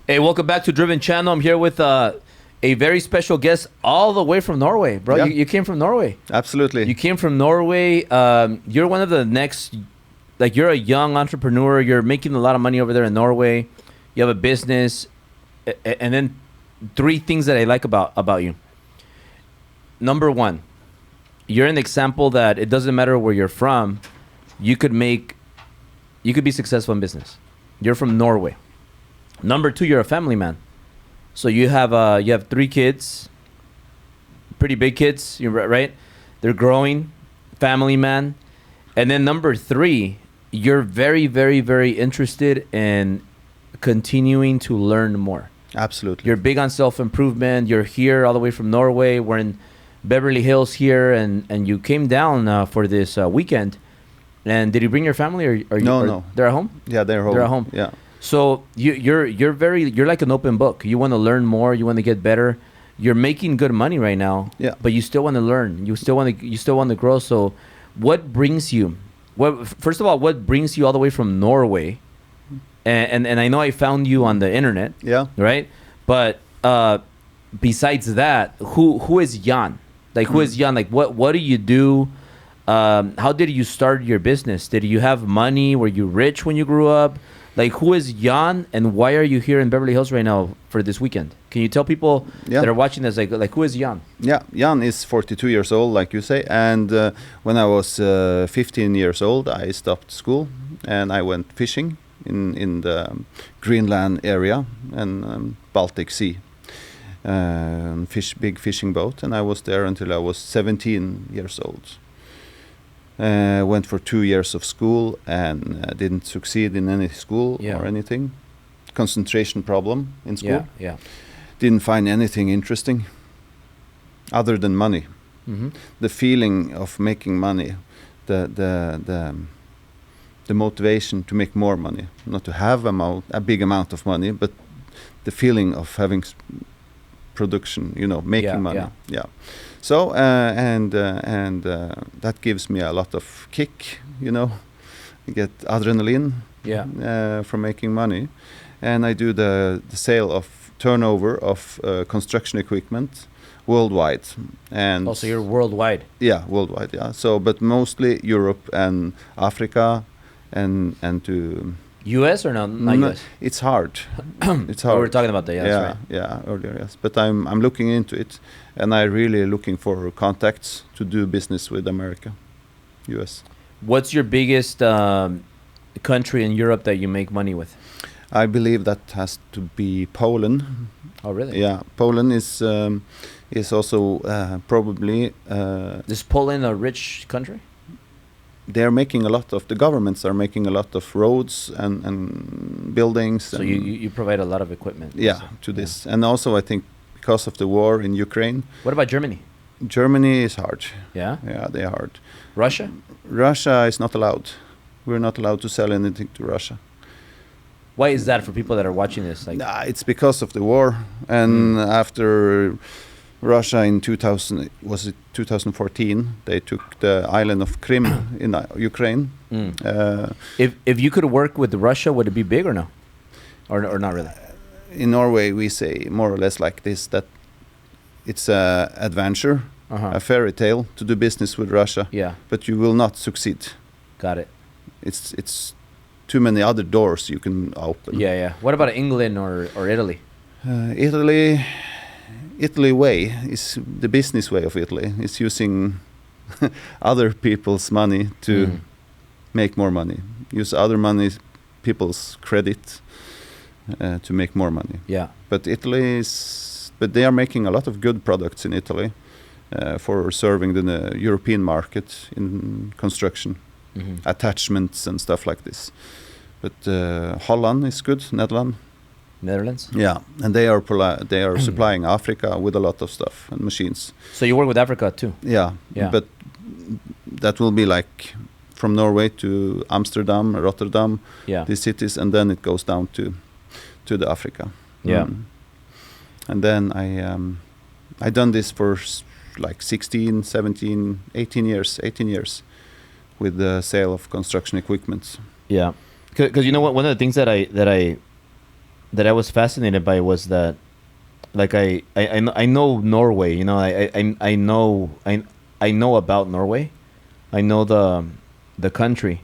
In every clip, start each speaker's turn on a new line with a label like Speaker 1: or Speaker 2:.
Speaker 1: Hey, welcome back to Driven Channel. I'm here with a very special guest all the way from Norway, bro.
Speaker 2: Yeah.
Speaker 1: You came from Norway.
Speaker 2: Absolutely.
Speaker 1: You came from Norway. You're one of the next, like you're a young entrepreneur. You're making a lot of money over there in Norway. You have a business. And then three things that I like about you. Number one, you're an example that it doesn't matter where you're from. You could be successful in business. You're from Norway. Number two, you're a family man. So you have three kids, pretty big kids, you're right? They're growing, family man. And then number three, you're very, very, very interested in continuing to learn more.
Speaker 2: Absolutely.
Speaker 1: You're big on self-improvement. You're here all the way from Norway. We're in Beverly Hills here, and you came down for this weekend. And did you bring your family, or
Speaker 2: No.
Speaker 1: They're at home?
Speaker 2: Yeah, they're home.
Speaker 1: They're at home.
Speaker 2: Yeah.
Speaker 1: So you're like an open book. You want to learn more. You want to get better. You're making good money right now.
Speaker 2: Yeah.
Speaker 1: But you still want to learn. You still want to grow. So, what brings you? First of all, what brings you all the way from Norway? And I know I found you on the internet.
Speaker 2: Yeah.
Speaker 1: Right. But besides that, who is Jan? Like, who is Jan? Like, what do you do? How did you start your business? Did you have money? Were you rich when you grew up? Like, who is Jan, and why are you here in Beverly Hills right now for this weekend? Can you tell people that are watching this, like who is Jan?
Speaker 2: Yeah, Jan is 42 years old, like you say. And when I was 15 years old, I stopped school and I went fishing in the Greenland area and Baltic Sea. Big fishing boat. And I was there until I was 17 years old. Went for 2 years of school and didn't succeed in any school or anything. Concentration problem in school.
Speaker 1: Yeah.
Speaker 2: Didn't find anything interesting other than money.
Speaker 1: Mm-hmm.
Speaker 2: The feeling of making money, the motivation to make more money, not to have a big amount of money, but the feeling of having production, making money. Yeah. So and that gives me a lot of kick, I get adrenaline from making money, and I do the sale of turnover of construction equipment worldwide. And
Speaker 1: also, you're worldwide.
Speaker 2: Yeah, worldwide. Yeah. So, but mostly Europe and Africa, and to
Speaker 1: U.S. or not U.S.?
Speaker 2: It's hard. It's hard.
Speaker 1: We were talking about that. Yeah, that's right.
Speaker 2: Yeah, earlier. Yes, but I'm looking into it, and I'm really looking for contacts to do business with America, U.S.
Speaker 1: What's your biggest country in Europe that you make money with?
Speaker 2: I believe that has to be Poland.
Speaker 1: Oh, really?
Speaker 2: Yeah, Poland is also probably.
Speaker 1: Is Poland a rich country?
Speaker 2: They're making the governments are making a lot of roads and buildings.
Speaker 1: So you provide a lot of equipment.
Speaker 2: Yeah, to this. And also I think because of the war in Ukraine.
Speaker 1: What about Germany?
Speaker 2: Germany is hard.
Speaker 1: Yeah?
Speaker 2: Yeah, they're hard.
Speaker 1: Russia?
Speaker 2: Russia is not allowed. We're not allowed to sell anything to Russia.
Speaker 1: Why is that for people that are watching this?
Speaker 2: It's because of the war. And after Russia in 2014, they took the island of Crimea in Ukraine.
Speaker 1: If you could work with Russia, would it be big or no? Or not really?
Speaker 2: In Norway, we say more or less like this, that it's an adventure, a fairy tale to do business with Russia.
Speaker 1: Yeah. But
Speaker 2: you will not succeed.
Speaker 1: Got it.
Speaker 2: It's too many other doors you can open.
Speaker 1: Yeah. What about England or Italy?
Speaker 2: Italy way is the business way of Italy. It's using other people's money to make more money. Use other money, people's credit to make more money.
Speaker 1: Yeah.
Speaker 2: But but they are making a lot of good products in Italy for serving the European market in construction, attachments and stuff like this. But Holland is good, Netherlands. Yeah, and they are supplying Africa with a lot of stuff and machines.
Speaker 1: So you work with Africa too?
Speaker 2: Yeah. But that will be like from Norway to Amsterdam, Rotterdam, these cities, and then it goes down to the Africa.
Speaker 1: Yeah.
Speaker 2: And then I done this for like 16, 17, 18 years with the sale of construction equipment.
Speaker 1: Yeah, because you know what, one of the things that I that I was fascinated by was that, like I know Norway. You know, I know about Norway. I know the country,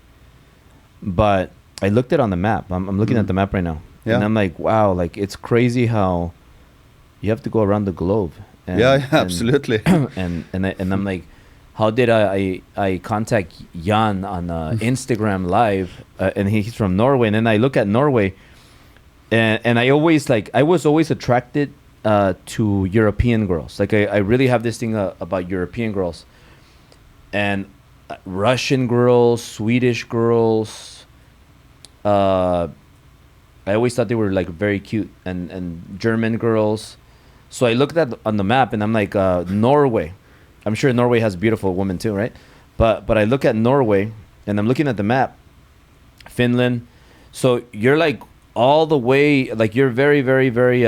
Speaker 1: but I looked it on the map. I'm looking at the map right now,
Speaker 2: Yeah.
Speaker 1: and I'm like, wow, like it's crazy how you have to go around the globe. And,
Speaker 2: Yeah, absolutely.
Speaker 1: And I'm like, how did I contact Jan on Instagram Live, and he's from Norway, and then I look at Norway, and I was always attracted to European girls. Like I really have this thing about European girls, and Russian girls, Swedish girls. I always thought they were like very cute, and German girls. So I looked at on the map, and I'm like, Norway. I'm sure Norway has beautiful women too, right? But I look at Norway, and I'm looking at the map, Finland. So you're like all the way, like you're very, very, very,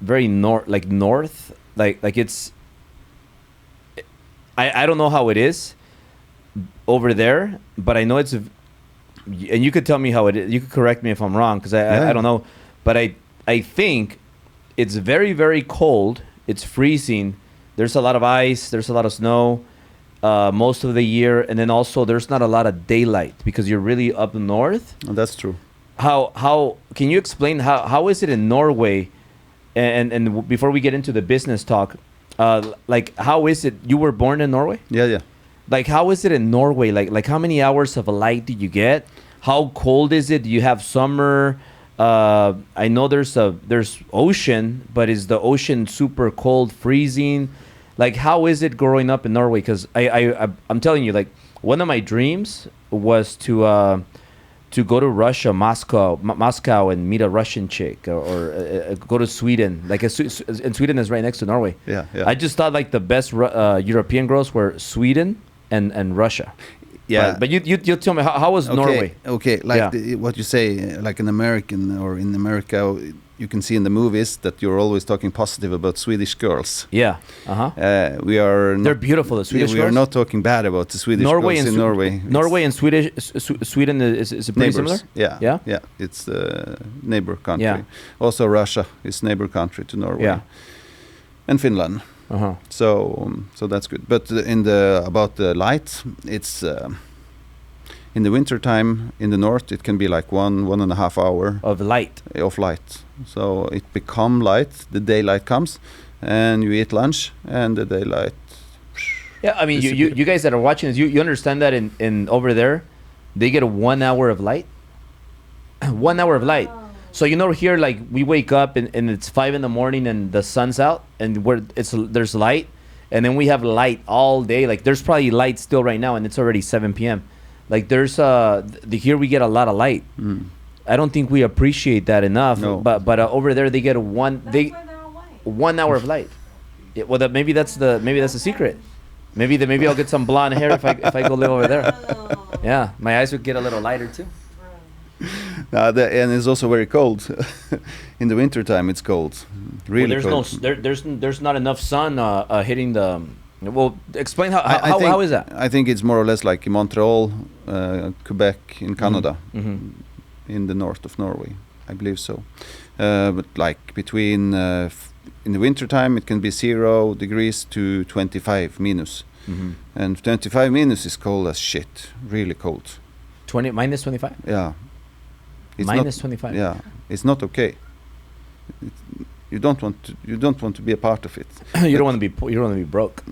Speaker 1: very north, like it's. I don't know how it is over there, but I know it's, and you could tell me how it is. You could correct me if I'm wrong, because I don't know, but I think it's very, very cold. It's freezing. There's a lot of ice. There's a lot of snow most of the year. And then also there's not a lot of daylight because you're really up north.
Speaker 2: Oh, that's true.
Speaker 1: How can you explain how is it in Norway? And before we get into the business talk, like how is it? You were born in Norway?
Speaker 2: Yeah.
Speaker 1: Like how is it in Norway? Like how many hours of light do you get? How cold is it? Do you have summer? I know there's ocean, but is the ocean super cold, freezing? Like how is it growing up in Norway? Because I'm telling you, like one of my dreams was to go to Russia, Moscow, and meet a Russian chick, or go to Sweden. Like and Sweden is right next to Norway.
Speaker 2: Yeah.
Speaker 1: I just thought like the best European girls were Sweden and Russia.
Speaker 2: Yeah.
Speaker 1: But you tell me how was Norway?
Speaker 2: Okay, like
Speaker 1: Yeah.
Speaker 2: what you say, like an American or in America, you can see in the movies that you're always talking positive about Swedish girls.
Speaker 1: Yeah.
Speaker 2: We are.
Speaker 1: They're beautiful. The Swedish
Speaker 2: we
Speaker 1: girls.
Speaker 2: are not talking bad about the Swedish
Speaker 1: Norway
Speaker 2: girls
Speaker 1: and
Speaker 2: in Norway.
Speaker 1: Norway and Sweden is pretty
Speaker 2: Neighbors.
Speaker 1: similar.
Speaker 2: Yeah. It's a neighbor country.
Speaker 1: Yeah.
Speaker 2: Also, Russia is neighbor country to Norway.
Speaker 1: Yeah.
Speaker 2: And Finland.
Speaker 1: Uh-huh.
Speaker 2: So that's good. But about the light, it's in the winter time in the north it can be like 1.5 hour
Speaker 1: Of light.
Speaker 2: of light. So it become light. The daylight comes, and you eat lunch, and the daylight.
Speaker 1: Yeah, I mean, you guys that are watching this, you understand that in over there, they get 1 hour of light. 1 hour of light. So here, like we wake up and it's 5 a.m. and the sun's out, and there's light, and then we have light all day. Like there's probably light still right now, and it's already 7 p.m. Like there's here we get a lot of light. I don't think we appreciate that enough.
Speaker 2: No.
Speaker 1: But over there they get
Speaker 3: That's why they're away.
Speaker 1: 1 hour of light. Yeah, well, maybe that's the secret. Maybe I'll get some blonde hair if I go live over there. Yeah, my eyes would get a little lighter too.
Speaker 2: And it's also very cold. In the winter time, it's cold. Really cold.
Speaker 1: There's not enough sun hitting the. Well, explain how
Speaker 2: think,
Speaker 1: how is that?
Speaker 2: I think it's more or less like in Montreal, Quebec, in Canada, in the north of Norway. I believe so. But like between in the winter time, it can be 0 degrees to 25 minus. And 25 minus is cold as shit. Really cold.
Speaker 1: Minus 25.
Speaker 2: Yeah. It's
Speaker 1: Minus
Speaker 2: not,
Speaker 1: 25.
Speaker 2: Yeah, it's not okay. You don't want to be a part of it.
Speaker 1: You don't want to be broke.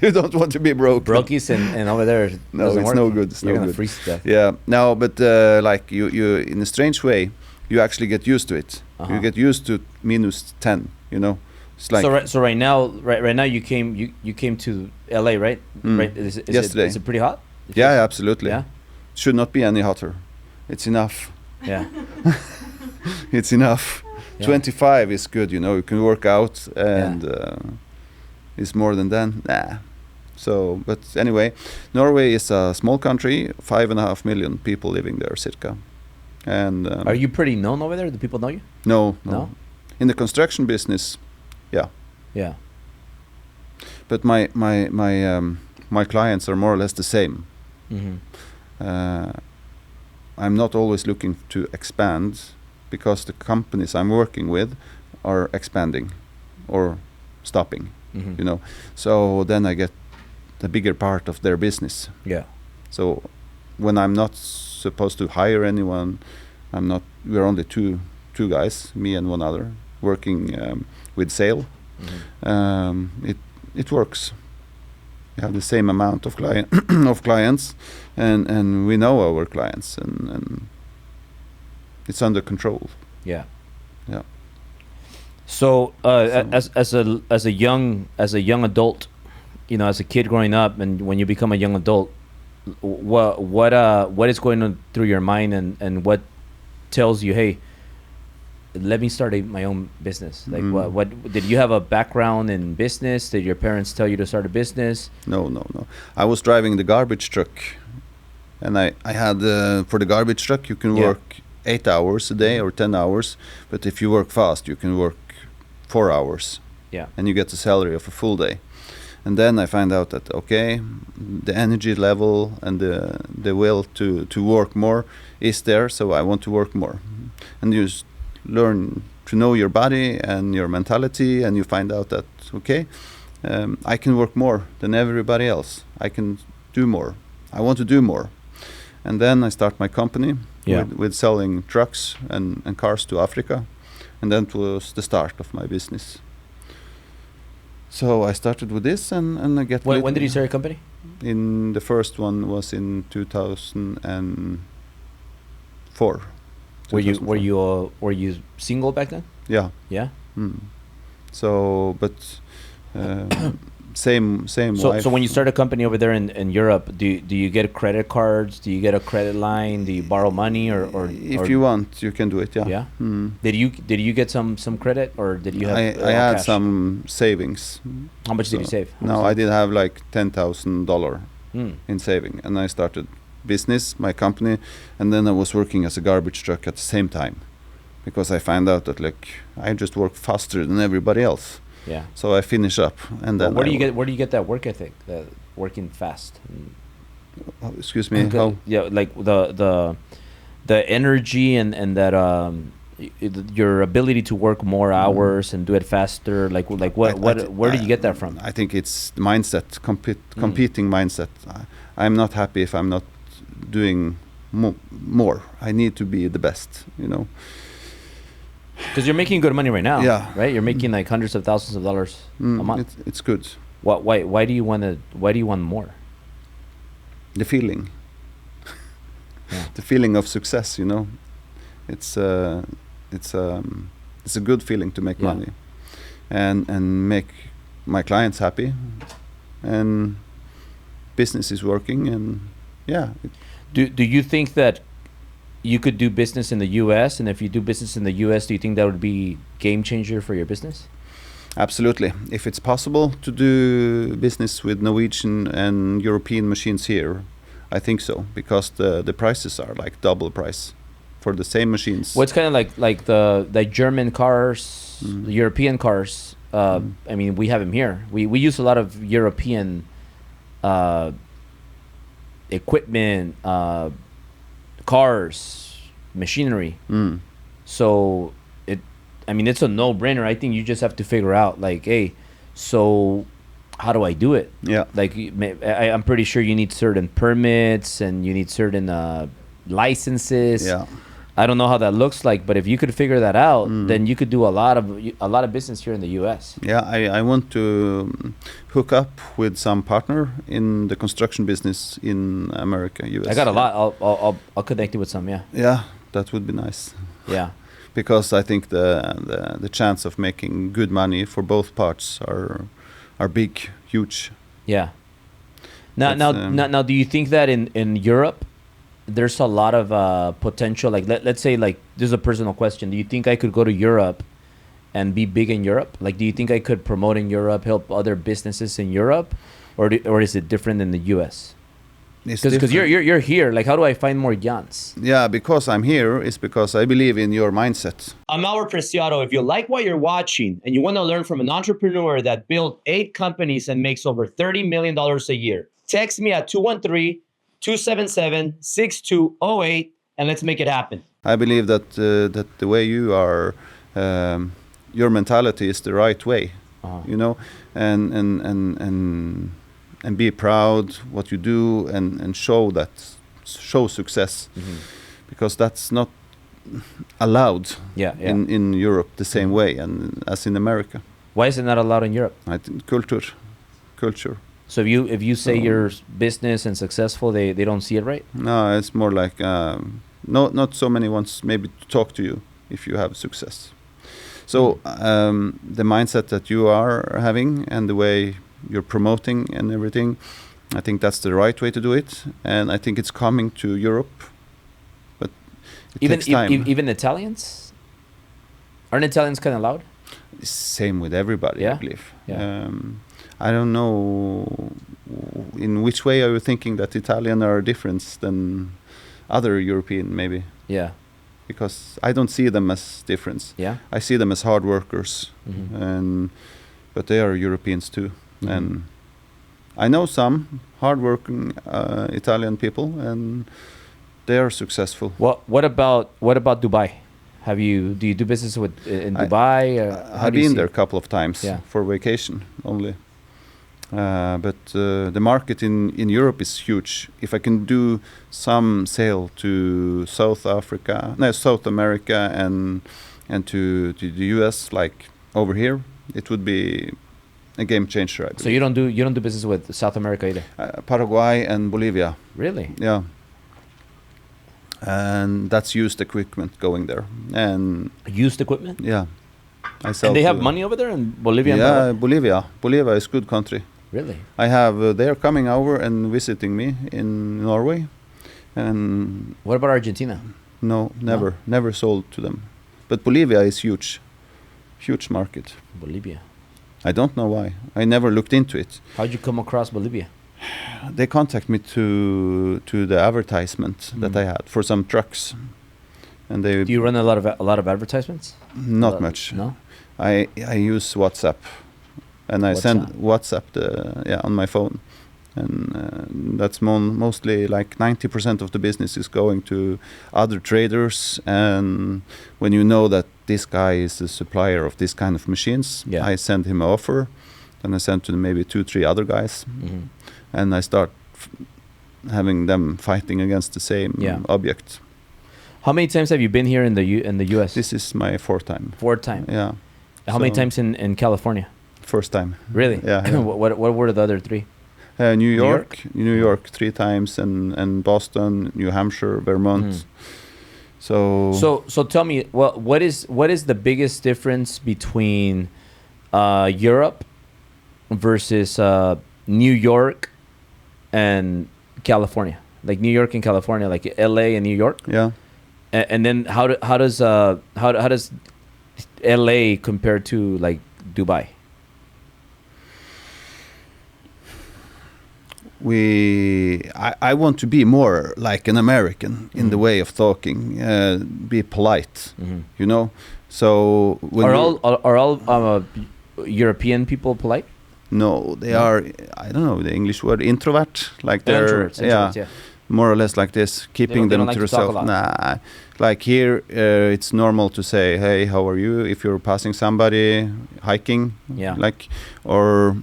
Speaker 2: You don't want to be broke.
Speaker 1: Brokies and over there.
Speaker 2: No,
Speaker 1: doesn't
Speaker 2: it's
Speaker 1: work.
Speaker 2: no good. It's
Speaker 1: You're
Speaker 2: no
Speaker 1: gonna
Speaker 2: good.
Speaker 1: freeze to death.
Speaker 2: Yeah, no, but like you in a strange way, you actually get used to it. You get used to minus 10. It's like
Speaker 1: So right now you came to LA, right? Right.
Speaker 2: Yesterday.
Speaker 1: Is it pretty hot?
Speaker 2: Yeah, absolutely.
Speaker 1: Yeah.
Speaker 2: Should not be any hotter. It's enough.
Speaker 1: Yeah.
Speaker 2: It's enough.
Speaker 1: Yeah.
Speaker 2: 25 is good. You can work out, and it's more than that. Nah. So, but anyway, Norway is a small country, 5.5 million people living there, circa. And
Speaker 1: Are you pretty known over there? Do people know you?
Speaker 2: No.
Speaker 1: No?
Speaker 2: In the construction business, yeah.
Speaker 1: Yeah.
Speaker 2: But my clients are more or less the same. I'm not always looking to expand. because the companies I'm working with are expanding or stopping. You know, so then I get the bigger part of their business.
Speaker 1: Yeah.
Speaker 2: So when I'm not supposed to hire anyone, we're only two guys, me and one other, working with sale. It works. We have the same amount of of clients, and we know our clients, and it's under control.
Speaker 1: Yeah.
Speaker 2: Yeah.
Speaker 1: So, as a young adult, you know, as a kid growing up, and when you become a young adult, what is going on through your mind, and what tells you, hey, let me start my own business? Like, what did you have a background in business? Did your parents tell you to start a business?
Speaker 2: No. I was driving the garbage truck, and I had for the garbage truck you can work 8 hours a day or 10 hours, but if you work fast you can work 4 hours.
Speaker 1: Yeah.
Speaker 2: And you get the salary of a full day. And then I find out that the energy level and the will to work more is there, so I want to work more. And you learn to know your body and your mentality, and you find out that I can work more than everybody else. I can do more. I want to do more. And then I start my company with selling trucks and cars to Africa, and then it was the start of my business. So I started with this, and I get.
Speaker 1: When did you start your company?
Speaker 2: In the first one was in 2004.
Speaker 1: Were you single back then?
Speaker 2: Yeah.
Speaker 1: Yeah.
Speaker 2: So, but same wife.
Speaker 1: So when you start a company over there in Europe, do you get credit cards? Do you get a credit line? Do you borrow money or
Speaker 2: if you want, you can do it. Yeah.
Speaker 1: Yeah. Did you get some credit, or did you have?
Speaker 2: I had
Speaker 1: cash?
Speaker 2: some savings.
Speaker 1: How much did you save?
Speaker 2: I did have like $10,000 in saving, and I started business, my company, and then I was working as a garbage truck at the same time, because I found out that I just work faster than everybody else.
Speaker 1: Yeah.
Speaker 2: So I finish up, and then
Speaker 1: where do you get that work ethic, working fast?
Speaker 2: Excuse me. How?
Speaker 1: Yeah, like the energy and that your ability to work more hours and do it faster. Like where do you get that from?
Speaker 2: I think it's the mindset, competing mindset. I'm not happy if I'm not doing more. I need to be the best, you know.
Speaker 1: Because you're making good money right now.
Speaker 2: Yeah.
Speaker 1: Right. You're making like hundreds of thousands of dollars a month.
Speaker 2: It's good.
Speaker 1: Why do you want more?
Speaker 2: The feeling. The feeling of success, you know. It's a good feeling to make money, and make my clients happy, and business is working, and
Speaker 1: Do you think that you could do business in the U.S., and if you do business in the U.S., do you think that would be game changer for your business?
Speaker 2: Absolutely. If it's possible to do business with Norwegian and European machines here, I think so, because the prices are like double price for the same machines.
Speaker 1: Well, it's kind of like the German cars, the European cars. I mean, we have them here. We use a lot of European equipment, cars, machinery. So it's a no-brainer. I think you just have to figure out, like, hey, so how do I do it?
Speaker 2: Yeah.
Speaker 1: Like, I'm pretty sure you need certain permits and you need certain licenses.
Speaker 2: Yeah.
Speaker 1: I don't know how that looks like, but if you could figure that out, then you could do a lot of business here in the U.S.
Speaker 2: Yeah, I want to hook up with some partner in the construction business in America, U.S.
Speaker 1: I got a lot. I'll connect you with some. Yeah.
Speaker 2: Yeah, that would be nice.
Speaker 1: Yeah.
Speaker 2: Because I think the chance of making good money for both parts are big, huge.
Speaker 1: Yeah. Now, do you think that in Europe there's a lot of potential? Like, let's say, like, this is a personal question. Do you think I could go to Europe and be big in Europe? Like, do you think I could promote in Europe, help other businesses in Europe, or is it different in the U.S.? Because you're here. Like, how do I find more Jans?
Speaker 2: Yeah, because I'm here is because I believe in your mindset.
Speaker 1: I'm Albert Preciado. If you like what you're watching and you want to learn from an entrepreneur that built 8 companies and makes over $30 million a year, text me at 213-277-6208
Speaker 4: and let's make it happen.
Speaker 2: I believe that that the way you are, your mentality is the right way, you know, and be proud what you do and show success, because that's not allowed in Europe the same way and as in America.
Speaker 1: Why is it not allowed in Europe?
Speaker 2: I think culture.
Speaker 1: So if you say you're business and successful, they don't see it right?
Speaker 2: No, it's more like not so many wants maybe to talk to you if you have success. So the mindset that you are having and the way you're promoting and everything, I think that's the right way to do it, and I think it's coming to Europe, but it takes time.
Speaker 1: Even Italians? Aren't Italians kind of loud?
Speaker 2: Same with everybody, I believe.
Speaker 1: Yeah.
Speaker 2: I don't know in which way are you thinking that Italian are different than other European, maybe.
Speaker 1: Yeah.
Speaker 2: Because I don't see them as different.
Speaker 1: Yeah.
Speaker 2: I see them as hard workers, but they are Europeans too. And I know some hard-working Italian people, and they are successful.
Speaker 1: What about Dubai? Do you do business in Dubai?
Speaker 2: I've been there a couple of times for vacation only. But the market in Europe is huge. If I can do some sale to South America and to the US, like over here, it would be a game changer, I believe.
Speaker 1: So you don't do business with South America either?
Speaker 2: Paraguay and Bolivia.
Speaker 1: Really?
Speaker 2: Yeah. And that's used equipment going there. And
Speaker 1: used equipment?
Speaker 2: Yeah. I sell.
Speaker 1: And they have money over there in Bolivia?
Speaker 2: Yeah, Bolivia. Bolivia is a good country.
Speaker 1: Really?
Speaker 2: I have. They are coming over and visiting me in Norway. And
Speaker 1: what about Argentina?
Speaker 2: No, never sold to them. But Bolivia is huge market.
Speaker 1: Bolivia.
Speaker 2: I don't know why. I never looked into it.
Speaker 1: How'd you come across Bolivia?
Speaker 2: They contact me to the advertisement that I had for some trucks, and they.
Speaker 1: Do you run a lot of advertisements?
Speaker 2: Not much.
Speaker 1: No.
Speaker 2: I use WhatsApp, and I send WhatsApp on my phone, and that's mostly like 90% of the business is going to other traders, and when you know that this guy is a supplier of this kind of machines, I send him an offer, and I send to maybe 2-3 other guys. And I start having them fighting against the same object.
Speaker 1: How many times have you been here in the U.S.?
Speaker 2: This is my fourth time.
Speaker 1: Fourth time.
Speaker 2: Yeah.
Speaker 1: How many times in California?
Speaker 2: First time.
Speaker 1: Really?
Speaker 2: Yeah.
Speaker 1: What were the other 3?
Speaker 2: New York 3 times, and Boston, New Hampshire, Vermont. So
Speaker 1: tell me, what is the biggest difference between Europe versus New York and California? Like New York and California, like LA and New York.
Speaker 2: Yeah.
Speaker 1: And then how does LA compare to like Dubai?
Speaker 2: I want to be more like an American in the way of talking, be polite, you know. So
Speaker 1: are all European people polite?
Speaker 2: No, they are. I don't know the English word, introvert. Like they're
Speaker 1: introverts,
Speaker 2: more or less like this, keeping them to yourself. Nah, like here, it's normal to say, "Hey, how are you?" If you're passing somebody hiking, like, or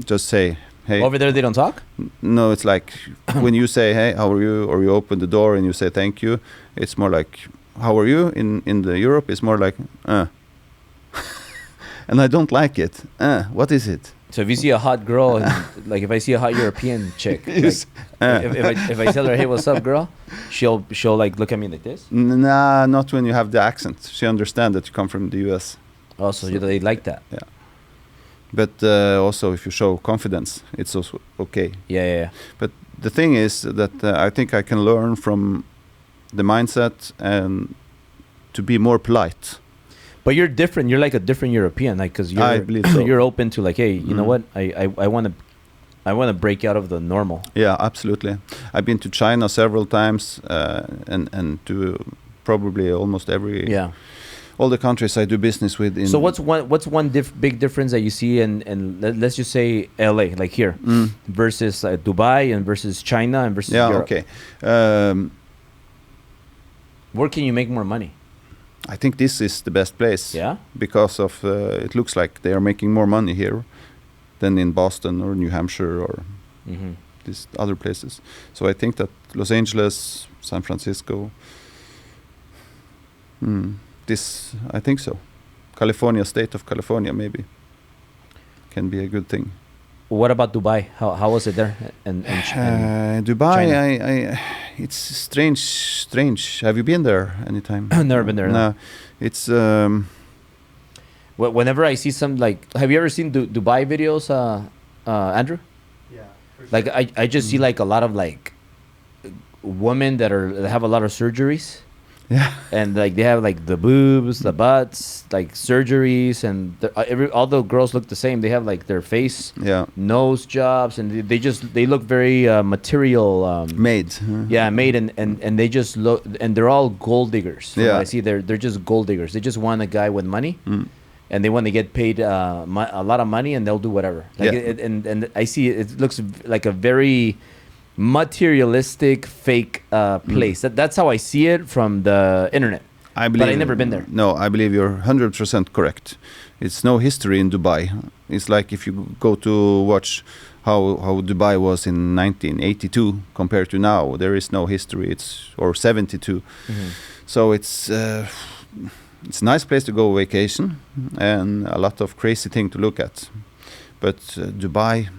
Speaker 2: just say, "Hey."
Speaker 1: Over there, they don't talk.
Speaker 2: No, it's like when you say, "Hey, how are you?" or you open the door and you say, "Thank you." It's more like, "How are you?" In the Europe, it's more like, and I don't like it. What is it?
Speaker 1: So if you see a hot girl, and, like if I see a hot European chick, like, if I tell her, "Hey, what's up, girl?" she'll like look at me like this.
Speaker 2: Nah, not when you have the accent. She understands that you come from the U.S.
Speaker 1: Oh, so they like that.
Speaker 2: Yeah. But also, if you show confidence, it's also okay.
Speaker 1: Yeah.
Speaker 2: But the thing is that I think I can learn from the mindset and to be more polite.
Speaker 1: But you're different. You're like a different European, like because
Speaker 2: I believe so.
Speaker 1: You're open to like, hey, you know what? I want to break out of the normal.
Speaker 2: Yeah, absolutely. I've been to China several times, and to probably almost every all the countries I do business with.
Speaker 1: So what's one big difference that you see in let's just say LA, like here, versus Dubai and versus China and versus Europe?
Speaker 2: Okay.
Speaker 1: Where can you make more money?
Speaker 2: I think this is the best place.
Speaker 1: Yeah.
Speaker 2: Because of it looks like they are making more money here than in Boston or New Hampshire or
Speaker 1: Mm-hmm.
Speaker 2: these other places. So I think that Los Angeles, San Francisco, this I think so. California, state of California, maybe can be a good thing.
Speaker 1: What about Dubai? How was it there? And
Speaker 2: Dubai,
Speaker 1: China.
Speaker 2: it's strange. Have you been there anytime?
Speaker 1: Never been there.
Speaker 2: No, it's
Speaker 1: Whenever I see some like, have you ever seen Dubai videos, Andrew?
Speaker 4: Yeah.
Speaker 1: Like I just see like a lot of like women that have a lot of surgeries.
Speaker 2: yeah.
Speaker 1: And like they have like the boobs, the butts, like surgeries, and all the girls look the same. They have like their face,
Speaker 2: Yeah,
Speaker 1: nose jobs, and they look very material.
Speaker 2: made.
Speaker 1: Yeah, made and they just look, and they're all gold diggers. From
Speaker 2: Yeah.
Speaker 1: what I see they're just gold diggers. They just want a guy with money, and they want to get paid a lot of money, and they'll do whatever. Like
Speaker 2: Yeah.
Speaker 1: and I see it looks like a very materialistic fake place. That's how I see it from the internet.
Speaker 2: I believe,
Speaker 1: But I've never been there.
Speaker 2: No, I believe you're 100% correct. It's no history in Dubai. It's like if you go to watch how Dubai was in 1982 compared to now, there is no history. Or 72. So it's a nice place to go vacation and a lot of crazy thing to look at. But Dubai,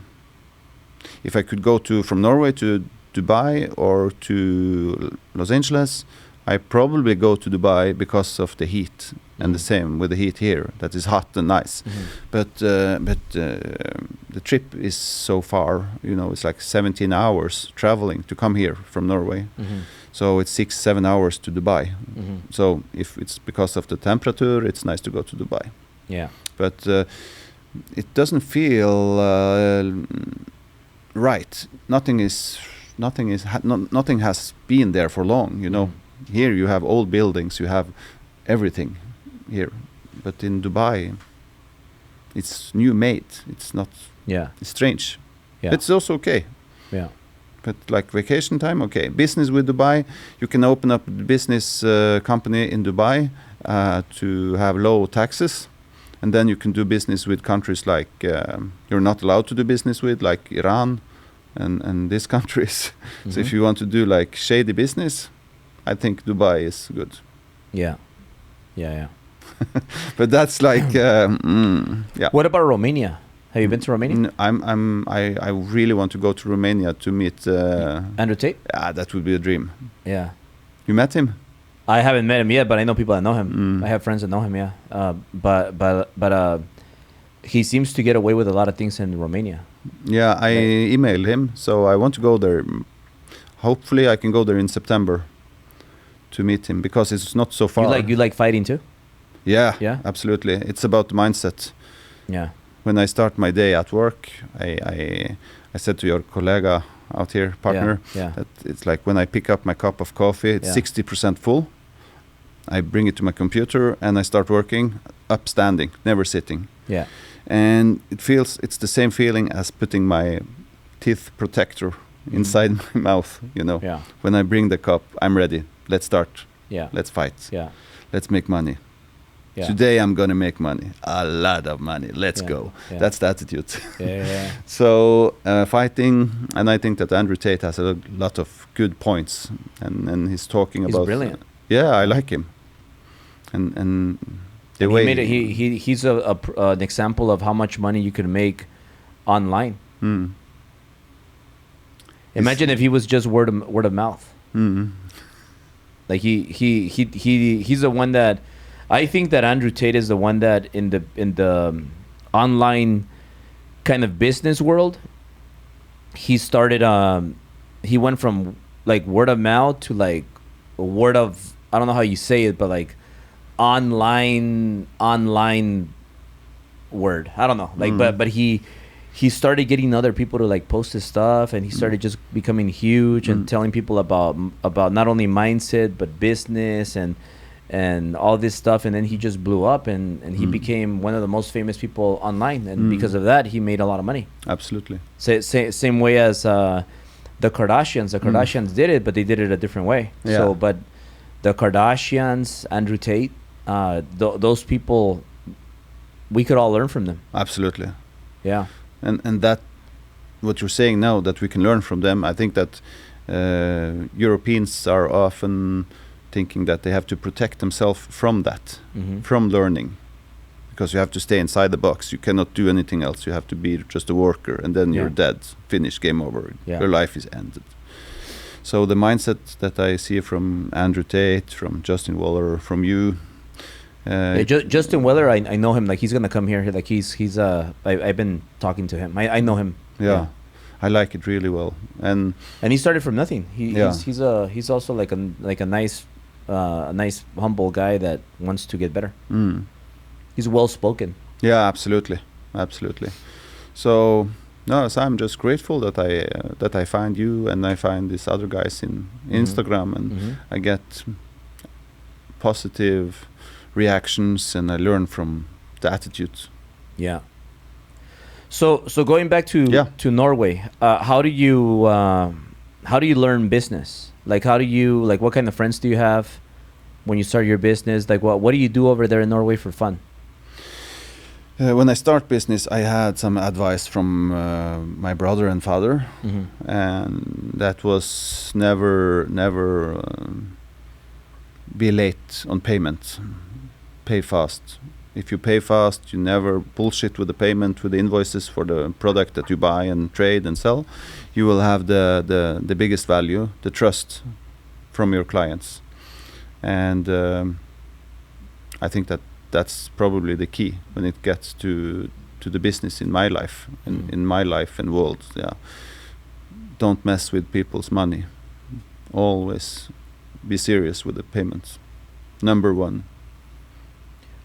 Speaker 2: if I could go from Norway to Dubai or to Los Angeles, I probably go to Dubai because of the heat, and the same with the heat here. That is hot and nice, but the trip is so far. You know, it's like 17 hours traveling to come here from Norway. So it's 6-7 hours to Dubai. So if it's because of the temperature, it's nice to go to Dubai.
Speaker 1: Yeah.
Speaker 2: But it doesn't feel right. Nothing has been there for long. You know, here you have old buildings, you have everything here, but in Dubai, it's new made. It's not.
Speaker 1: Yeah.
Speaker 2: It's strange.
Speaker 1: Yeah.
Speaker 2: It's also okay.
Speaker 1: Yeah.
Speaker 2: But like vacation time, okay. Business with Dubai, you can open up a business company in Dubai to have low taxes. And then you can do business with countries like you're not allowed to do business with, like Iran and these countries. So if you want to do like shady business, I think Dubai is good.
Speaker 1: Yeah. Yeah. Yeah.
Speaker 2: But that's like, yeah.
Speaker 1: What about Romania? Have you been to Romania?
Speaker 2: I really want to go to Romania to meet.
Speaker 1: Andrew Tate?
Speaker 2: Yeah, that would be a dream.
Speaker 1: Yeah.
Speaker 2: You met him?
Speaker 1: I haven't met him yet, but I know people that know him. I have friends that know him. Yeah. But he seems to get away with a lot of things in Romania.
Speaker 2: Yeah, I emailed him, so I want to go there. Hopefully, I can go there in September to meet him because it's not so far.
Speaker 1: You like fighting too?
Speaker 2: Yeah,
Speaker 1: Yeah?
Speaker 2: absolutely. It's about the mindset.
Speaker 1: Yeah.
Speaker 2: When I start my day at work, I said to your colleague out here, partner,
Speaker 1: Yeah.
Speaker 2: that it's like when I pick up my cup of coffee, it's 60% full. I bring it to my computer and I start working upstanding, never sitting.
Speaker 1: Yeah.
Speaker 2: And it's the same feeling as putting my teeth protector inside my mouth, you know.
Speaker 1: Yeah.
Speaker 2: When I bring the cup, I'm ready. Let's start.
Speaker 1: Yeah.
Speaker 2: Let's fight.
Speaker 1: Yeah.
Speaker 2: Let's make money.
Speaker 1: Yeah.
Speaker 2: Today I'm gonna make money, a lot of money. Let's
Speaker 1: Yeah.
Speaker 2: go.
Speaker 1: Yeah.
Speaker 2: That's the attitude.
Speaker 1: Yeah.
Speaker 2: So fighting, and I think that Andrew Tate has a lot of good points, and he's talking
Speaker 1: He's
Speaker 2: about.
Speaker 1: brilliant.
Speaker 2: Yeah, I like him, and the
Speaker 1: And
Speaker 2: way
Speaker 1: he made it, he's an example of how much money you could make online. Imagine if he was just word of mouth. Like he's the one that I think that Andrew Tate is the one that in the online kind of business world, he started he went from like word of mouth to like word of, I don't know how you say it, but like online word. I don't know. Like but he started getting other people to like post his stuff, and he started just becoming huge and telling people about not only mindset but business and all this stuff, and then he just blew up and he became one of the most famous people online, and because of that he made a lot of money.
Speaker 2: Absolutely.
Speaker 1: Same way as the Kardashians. The Kardashians did it, but they did it a different way.
Speaker 2: Yeah.
Speaker 1: So but the Kardashians, Andrew Tate, those people, we could all learn from them.
Speaker 2: Absolutely.
Speaker 1: Yeah.
Speaker 2: And that, what you're saying now, that we can learn from them, I think that Europeans are often thinking that they have to protect themselves from that, from learning, because you have to stay inside the box. You cannot do anything else. You have to be just a worker, and then you're dead, finished, game over.
Speaker 1: Yeah.
Speaker 2: Your life is ended. So the mindset that I see from Andrew Tate, from Justin Waller, from you.
Speaker 1: Justin Weller, I know him. Like, he's gonna come here. Like, I've been talking to him. I know him.
Speaker 2: Yeah. I like it really well, and
Speaker 1: he started from nothing. He's also like a nice humble guy that wants to get better. He's well spoken.
Speaker 2: Yeah, absolutely. So I'm just grateful that I find you, and I find these other guys in Instagram, and I get positive reactions, and I learn from the attitudes.
Speaker 1: Yeah. So going back to Norway, how do you learn business? Like, what kind of friends do you have when you start your business? Like, what do you do over there in Norway for fun?
Speaker 2: When I start business, I had some advice from my brother and father, and that was never be late on payment. Pay fast. If you pay fast, you never bullshit with the payment, with the invoices for the product that you buy and trade and sell. You will have the biggest value, the trust from your clients. And I think that's probably the key when it gets to the business in my life, in my life and world. Yeah. Don't mess with people's money. Always be serious with the payments. Number one.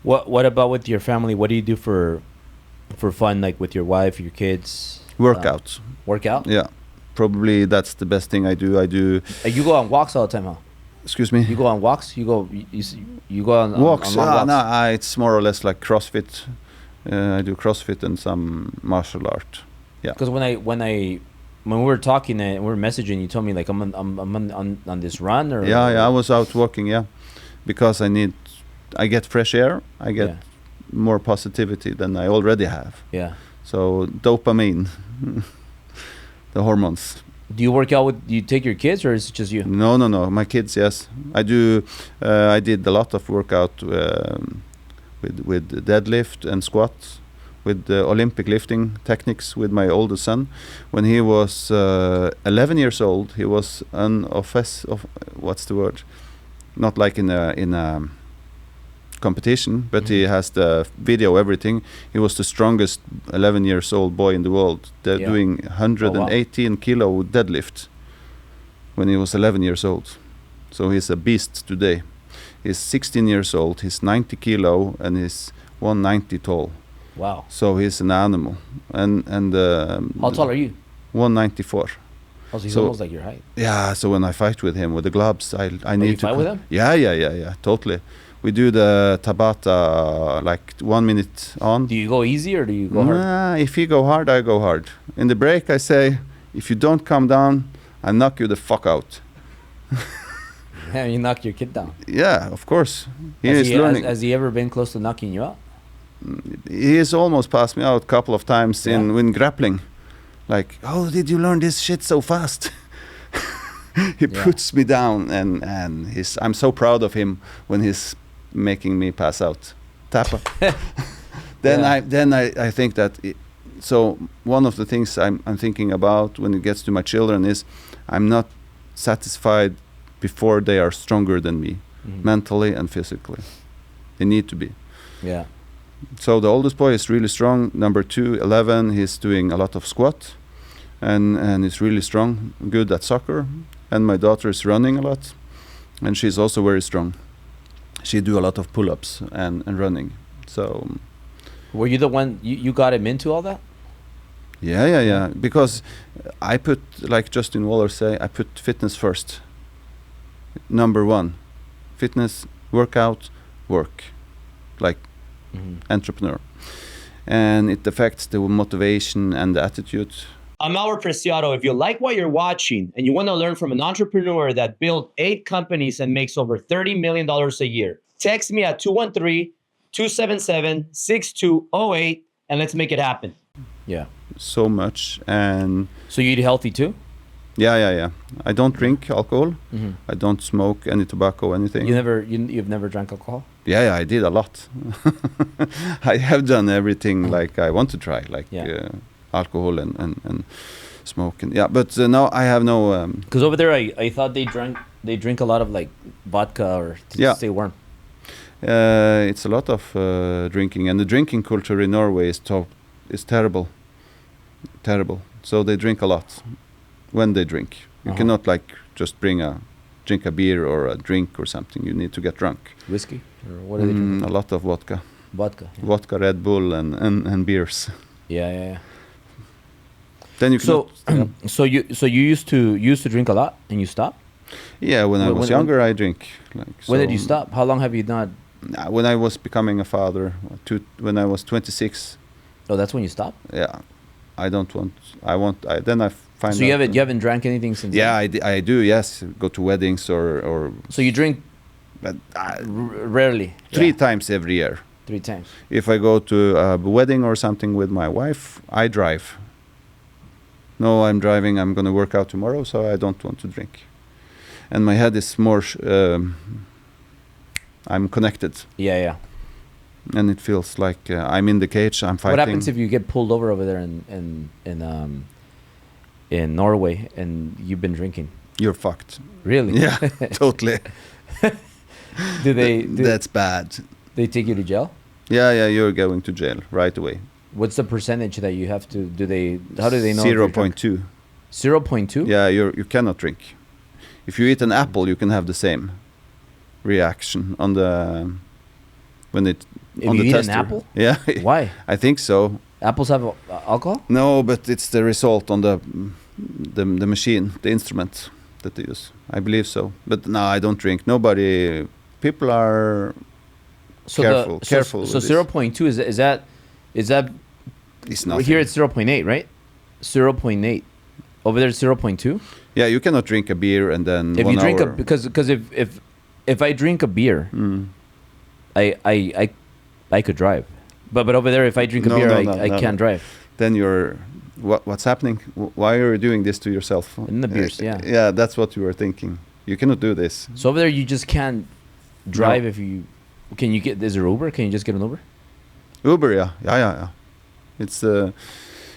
Speaker 1: What about with your family? What do you do for fun, like with your wife, your kids?
Speaker 2: Workout.
Speaker 1: Workout?
Speaker 2: Yeah. Probably that's the best thing I do.
Speaker 1: You go on walks all the time, huh?
Speaker 2: Excuse me?
Speaker 1: You go on walks? You go on
Speaker 2: walks?
Speaker 1: On long walks?
Speaker 2: No, it's more or less like CrossFit. I do CrossFit and some martial art. Yeah.
Speaker 1: Because when we were talking and we were messaging, you told me like I'm on this run or
Speaker 2: I was out walking, because I get fresh air, I get more positivity than I already have. Yeah. So dopamine, the hormones.
Speaker 1: Do you work out do you take your kids, or is it just you?
Speaker 2: No, my kids, yes. I do. I did a lot of workout with deadlift and squats, with Olympic lifting techniques with my oldest son. When he was 11 years old, he was what's the word? Not like in a competition, but he has the video, everything. He was the strongest 11 years old boy in the world. They're doing 118 kilo deadlift when he was 11 years old. So he's a beast today. He's 16 years old, he's 90 kilo, and he's 190 tall.
Speaker 1: Wow.
Speaker 2: So he's an animal. And
Speaker 1: how tall are you?
Speaker 2: 194.
Speaker 1: Oh, so he's almost like your height.
Speaker 2: Yeah, so when I fight with him with the gloves, I need
Speaker 1: you
Speaker 2: to
Speaker 1: fight with him?
Speaker 2: Yeah, totally. We do the Tabata like 1 minute on.
Speaker 1: Do you go easy or do you go hard?
Speaker 2: If he go hard, I go hard. In the break, I say, if you don't come down, I knock you the fuck out.
Speaker 1: Yeah, you knock your kid down.
Speaker 2: Yeah, of course. He is learning.
Speaker 1: Has he ever been close to knocking you out?
Speaker 2: He has almost passed me out a couple of times in grappling. Like, how did you learn this shit so fast? He puts me down, and I'm so proud of him when he's making me pass out. Tapa. I think that. So one of the things I'm thinking about when it gets to my children is I'm not satisfied before they are stronger than me, mentally and physically. They need to be. Yeah. So the oldest boy is really strong. Number 2, 11, he's doing a lot of squat, and he's really strong, good at soccer. And my daughter is running a lot, and she's also very strong. She do a lot of pull-ups and running. So.
Speaker 1: Were you the one, you got him into all that?
Speaker 2: Yeah. Because I put, like Justin Waller say, I put fitness first. Number 1, fitness, workout, work. Like entrepreneur. And it affects the motivation and the attitude.
Speaker 4: I'm our Preciado. If you like what you're watching and you want to learn from an entrepreneur that built 8 companies and makes over $30 million a year, text me at 213-277-6208 and let's make it happen.
Speaker 1: Yeah.
Speaker 2: So much. And
Speaker 1: So you eat healthy too?
Speaker 2: yeah. I don't drink alcohol.
Speaker 1: Mm-hmm.
Speaker 2: I don't smoke any tobacco, anything.
Speaker 1: You've never drank alcohol?
Speaker 2: Yeah, I did a lot. I have done everything like I want to try, like alcohol and smoking. Yeah, but now I have no.
Speaker 1: Because over there, I thought they drink a lot of like vodka or to stay warm.
Speaker 2: It's a lot of drinking, and the drinking culture in Norway is terrible. So they drink a lot when they drink. You cannot like just drink a beer or a drink or something. You need to get drunk.
Speaker 1: Whiskey or what are they drinking?
Speaker 2: A lot of vodka.
Speaker 1: Vodka. Yeah.
Speaker 2: Vodka, Red Bull, and beers.
Speaker 1: Yeah.
Speaker 2: Then you
Speaker 1: so you used to drink a lot and you stopped?
Speaker 2: Yeah, when I was younger, I drink.
Speaker 1: When did you stop? How long have you not?
Speaker 2: When I was becoming a father, when I was 26.
Speaker 1: Oh, that's when you stopped?
Speaker 2: Yeah, I don't want. Then I find.
Speaker 1: So you haven't drank anything since?
Speaker 2: Yeah,
Speaker 1: then?
Speaker 2: I do. Yes, go to weddings or.
Speaker 1: So you drink.
Speaker 2: But
Speaker 1: rarely.
Speaker 2: 3 times every year.
Speaker 1: 3 times.
Speaker 2: If I go to a wedding or something with my wife, I drive. No, I'm driving. I'm going to work out tomorrow, so I don't want to drink. And my head is more. I'm connected.
Speaker 1: Yeah.
Speaker 2: And it feels like I'm in the cage. I'm fighting.
Speaker 1: What happens if you get pulled over there in Norway and you've been drinking?
Speaker 2: You're fucked.
Speaker 1: Really?
Speaker 2: Yeah, totally. That's bad.
Speaker 1: They take you to jail?
Speaker 2: Yeah, you're going to jail right away.
Speaker 1: What's the percentage that you have to? How do they know?
Speaker 2: 0.2.
Speaker 1: 0.2?
Speaker 2: Yeah, you cannot drink. If you eat an apple, you can have the same reaction on the when it.
Speaker 1: If
Speaker 2: on
Speaker 1: you
Speaker 2: the
Speaker 1: eat
Speaker 2: tester.
Speaker 1: an apple?
Speaker 2: Yeah.
Speaker 1: Why?
Speaker 2: I think so.
Speaker 1: Apples have alcohol?
Speaker 2: No, but it's the result on the machine, the instrument that they use. I believe so. But no, I don't drink. People are careful.
Speaker 1: So 0.2 is that?
Speaker 2: It's nothing.
Speaker 1: Here it's 0.8, right? 0.8. Over there it's 0.2.
Speaker 2: Yeah, you cannot drink a beer and then
Speaker 1: if
Speaker 2: 1
Speaker 1: you drink
Speaker 2: hour.
Speaker 1: because if I drink a beer, I could drive. But over there, if I drink a beer, I can't drive.
Speaker 2: Then you're what's happening? Why are you doing this to yourself?
Speaker 1: In the beers, yeah.
Speaker 2: Yeah, that's what you were thinking. You cannot do this.
Speaker 1: So over there, you just can't drive if you. Can you get? Is there Uber? Can you just get an Uber?
Speaker 2: Uber, yeah.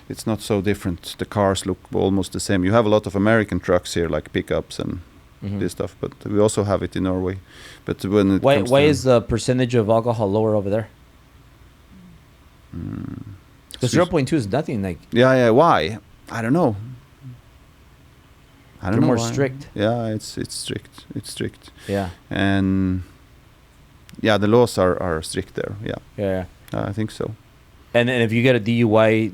Speaker 2: It's not so different. The cars look almost the same. You have a lot of American trucks here, like pickups and this stuff. But we also have it in Norway. But when it comes
Speaker 1: why is the percentage of alcohol lower over there? Because 0.2 is nothing. Like
Speaker 2: yeah. Why? I don't know.
Speaker 1: They're more strict.
Speaker 2: Yeah, it's strict. It's strict.
Speaker 1: Yeah.
Speaker 2: And yeah, the laws are strict there. Yeah. I think so.
Speaker 1: And if you get a DUI,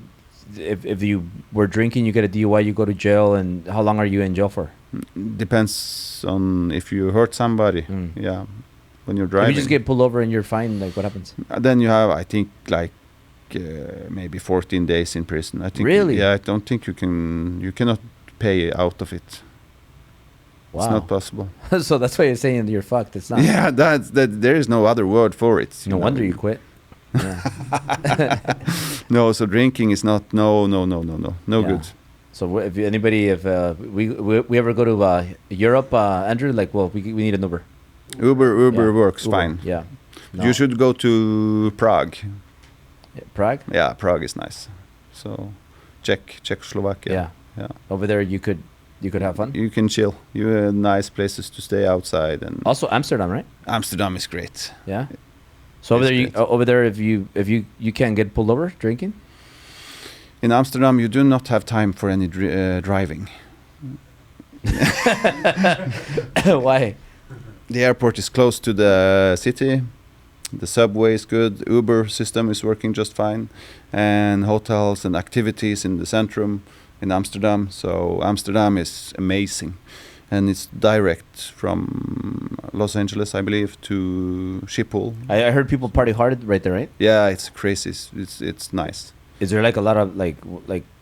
Speaker 1: if you were drinking, you get a DUI, you go to jail. And how long are you in jail for?
Speaker 2: Depends on if you hurt somebody. Yeah. When you're driving.
Speaker 1: If you just get pulled over and you're fine, like what happens?
Speaker 2: Then you have, I think, like maybe 14 days in prison. I think.
Speaker 1: Really?
Speaker 2: Yeah, I don't think you cannot pay out of it.
Speaker 1: Wow.
Speaker 2: It's not possible.
Speaker 1: So that's why you're saying you're fucked. It's not.
Speaker 2: Yeah, there is no other word for it.
Speaker 1: No wonder you quit. Yeah.
Speaker 2: No, so drinking is not no good.
Speaker 1: So if we ever go to Europe, Andrew, like, well, we need an Uber.
Speaker 2: Uber works fine.
Speaker 1: Yeah. No.
Speaker 2: You should go to Prague.
Speaker 1: Yeah, Prague?
Speaker 2: Yeah, Prague is nice. So Czechoslovakia.
Speaker 1: Yeah. Over there you could have fun.
Speaker 2: You can chill. You have nice places to stay outside and
Speaker 1: also Amsterdam, right?
Speaker 2: Amsterdam is great.
Speaker 1: Yeah. So over there, if you can't get pulled over drinking.
Speaker 2: In Amsterdam, you do not have time for any driving.
Speaker 1: Why?
Speaker 2: The airport is close to the city. The subway is good. Uber system is working just fine, and hotels and activities in the centrum in Amsterdam. So Amsterdam is amazing. And it's direct from Los Angeles, I believe, to Schiphol.
Speaker 1: I heard people party hard right there, right?
Speaker 2: Yeah, it's crazy. It's nice.
Speaker 1: Is there like a lot of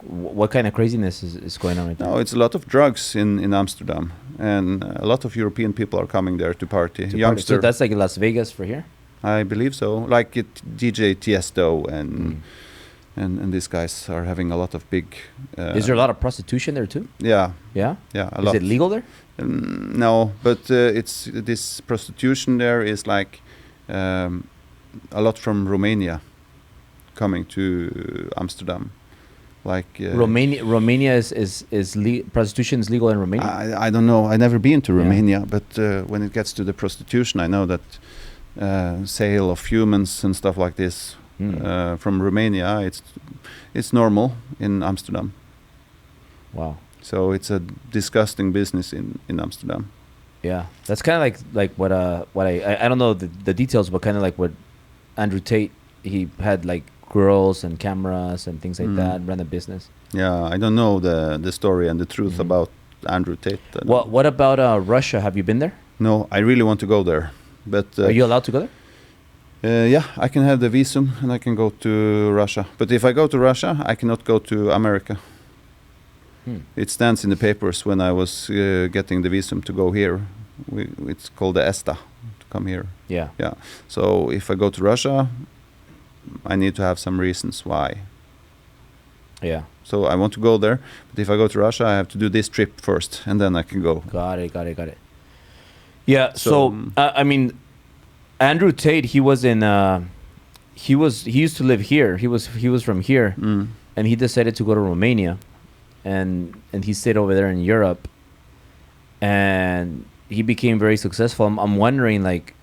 Speaker 1: what kind of craziness is going on right now?
Speaker 2: No, it's a lot of drugs in Amsterdam, and a lot of European people are coming there to party.
Speaker 1: So that's like Las Vegas for here?
Speaker 2: I believe so. Like DJ Tiesto and these guys are having a lot of big.
Speaker 1: Is there a lot of prostitution there too?
Speaker 2: Yeah.
Speaker 1: Yeah?
Speaker 2: Yeah, a
Speaker 1: Is
Speaker 2: lot.
Speaker 1: it legal there?
Speaker 2: No, but it's this prostitution there is like a lot from Romania coming to Amsterdam. Like
Speaker 1: Romania is prostitution is legal in Romania?
Speaker 2: I don't know. I never been to Romania, but when it gets to the prostitution, I know that sale of humans and stuff like this from Romania, it's normal in Amsterdam.
Speaker 1: Wow.
Speaker 2: So it's a disgusting business in Amsterdam.
Speaker 1: Yeah, that's kind of like what I don't know the details, but kind of like what Andrew Tate, he had like girls and cameras and things like that, ran a business.
Speaker 2: Yeah, I don't know the story and the truth about Andrew Tate.
Speaker 1: What about Russia? Have you been there?
Speaker 2: No, I really want to go there, but
Speaker 1: are you allowed to go there?
Speaker 2: Yeah, I can have the visum and I can go to Russia. But if I go to Russia, I cannot go to America. It stands in the papers when I was getting the visum to go here. It's called the ESTA to come here.
Speaker 1: Yeah.
Speaker 2: Yeah. So if I go to Russia, I need to have some reasons why.
Speaker 1: Yeah.
Speaker 2: So I want to go there, but if I go to Russia, I have to do this trip first, and then I can go.
Speaker 1: Got it. Yeah. So I mean, Andrew Tate, he was in. He used to live here. He was from here, and he decided to go to Romania, and he stayed over there in Europe, and he became very successful. I'm wondering, like,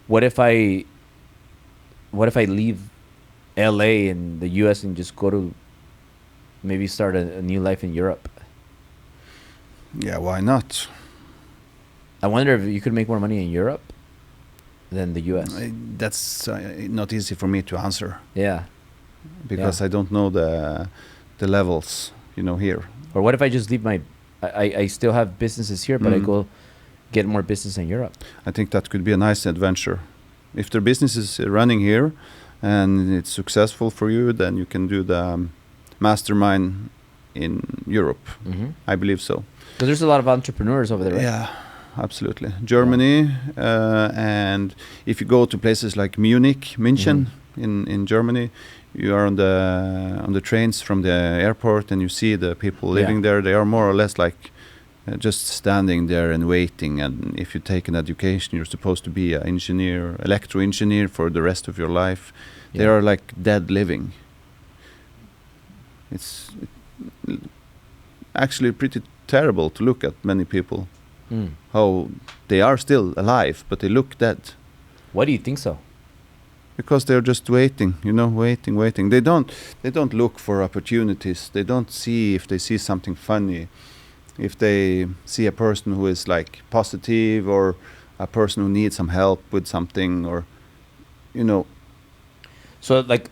Speaker 1: what if I leave LA and the US and just go to maybe start a new life in Europe?
Speaker 2: Yeah, why not?
Speaker 1: I wonder if you could make more money in Europe than the US.
Speaker 2: That's not easy for me to answer.
Speaker 1: Yeah.
Speaker 2: Because I don't know the levels, here.
Speaker 1: Or what if I just leave I still have businesses here, but I go get more business in Europe?
Speaker 2: I think that could be a nice adventure. If the business is running here and it's successful for you, then you can do the mastermind in Europe. I believe so.
Speaker 1: Because there's a lot of entrepreneurs over there, right?
Speaker 2: Yeah, absolutely. Germany, and if you go to places like München in Germany, you are on the trains from the airport and you see the people living there. They are more or less like just standing there and waiting. And if you take an education, you're supposed to be an engineer, electro engineer for the rest of your life. They are like dead living. It's actually pretty terrible to look at many people. How they are still alive, but they look dead.
Speaker 1: Why do you think so?
Speaker 2: Because they're just waiting, waiting. They don't look for opportunities. They don't see if they see something funny, if they see a person who is like positive, or a person who needs some help with something, or
Speaker 1: So like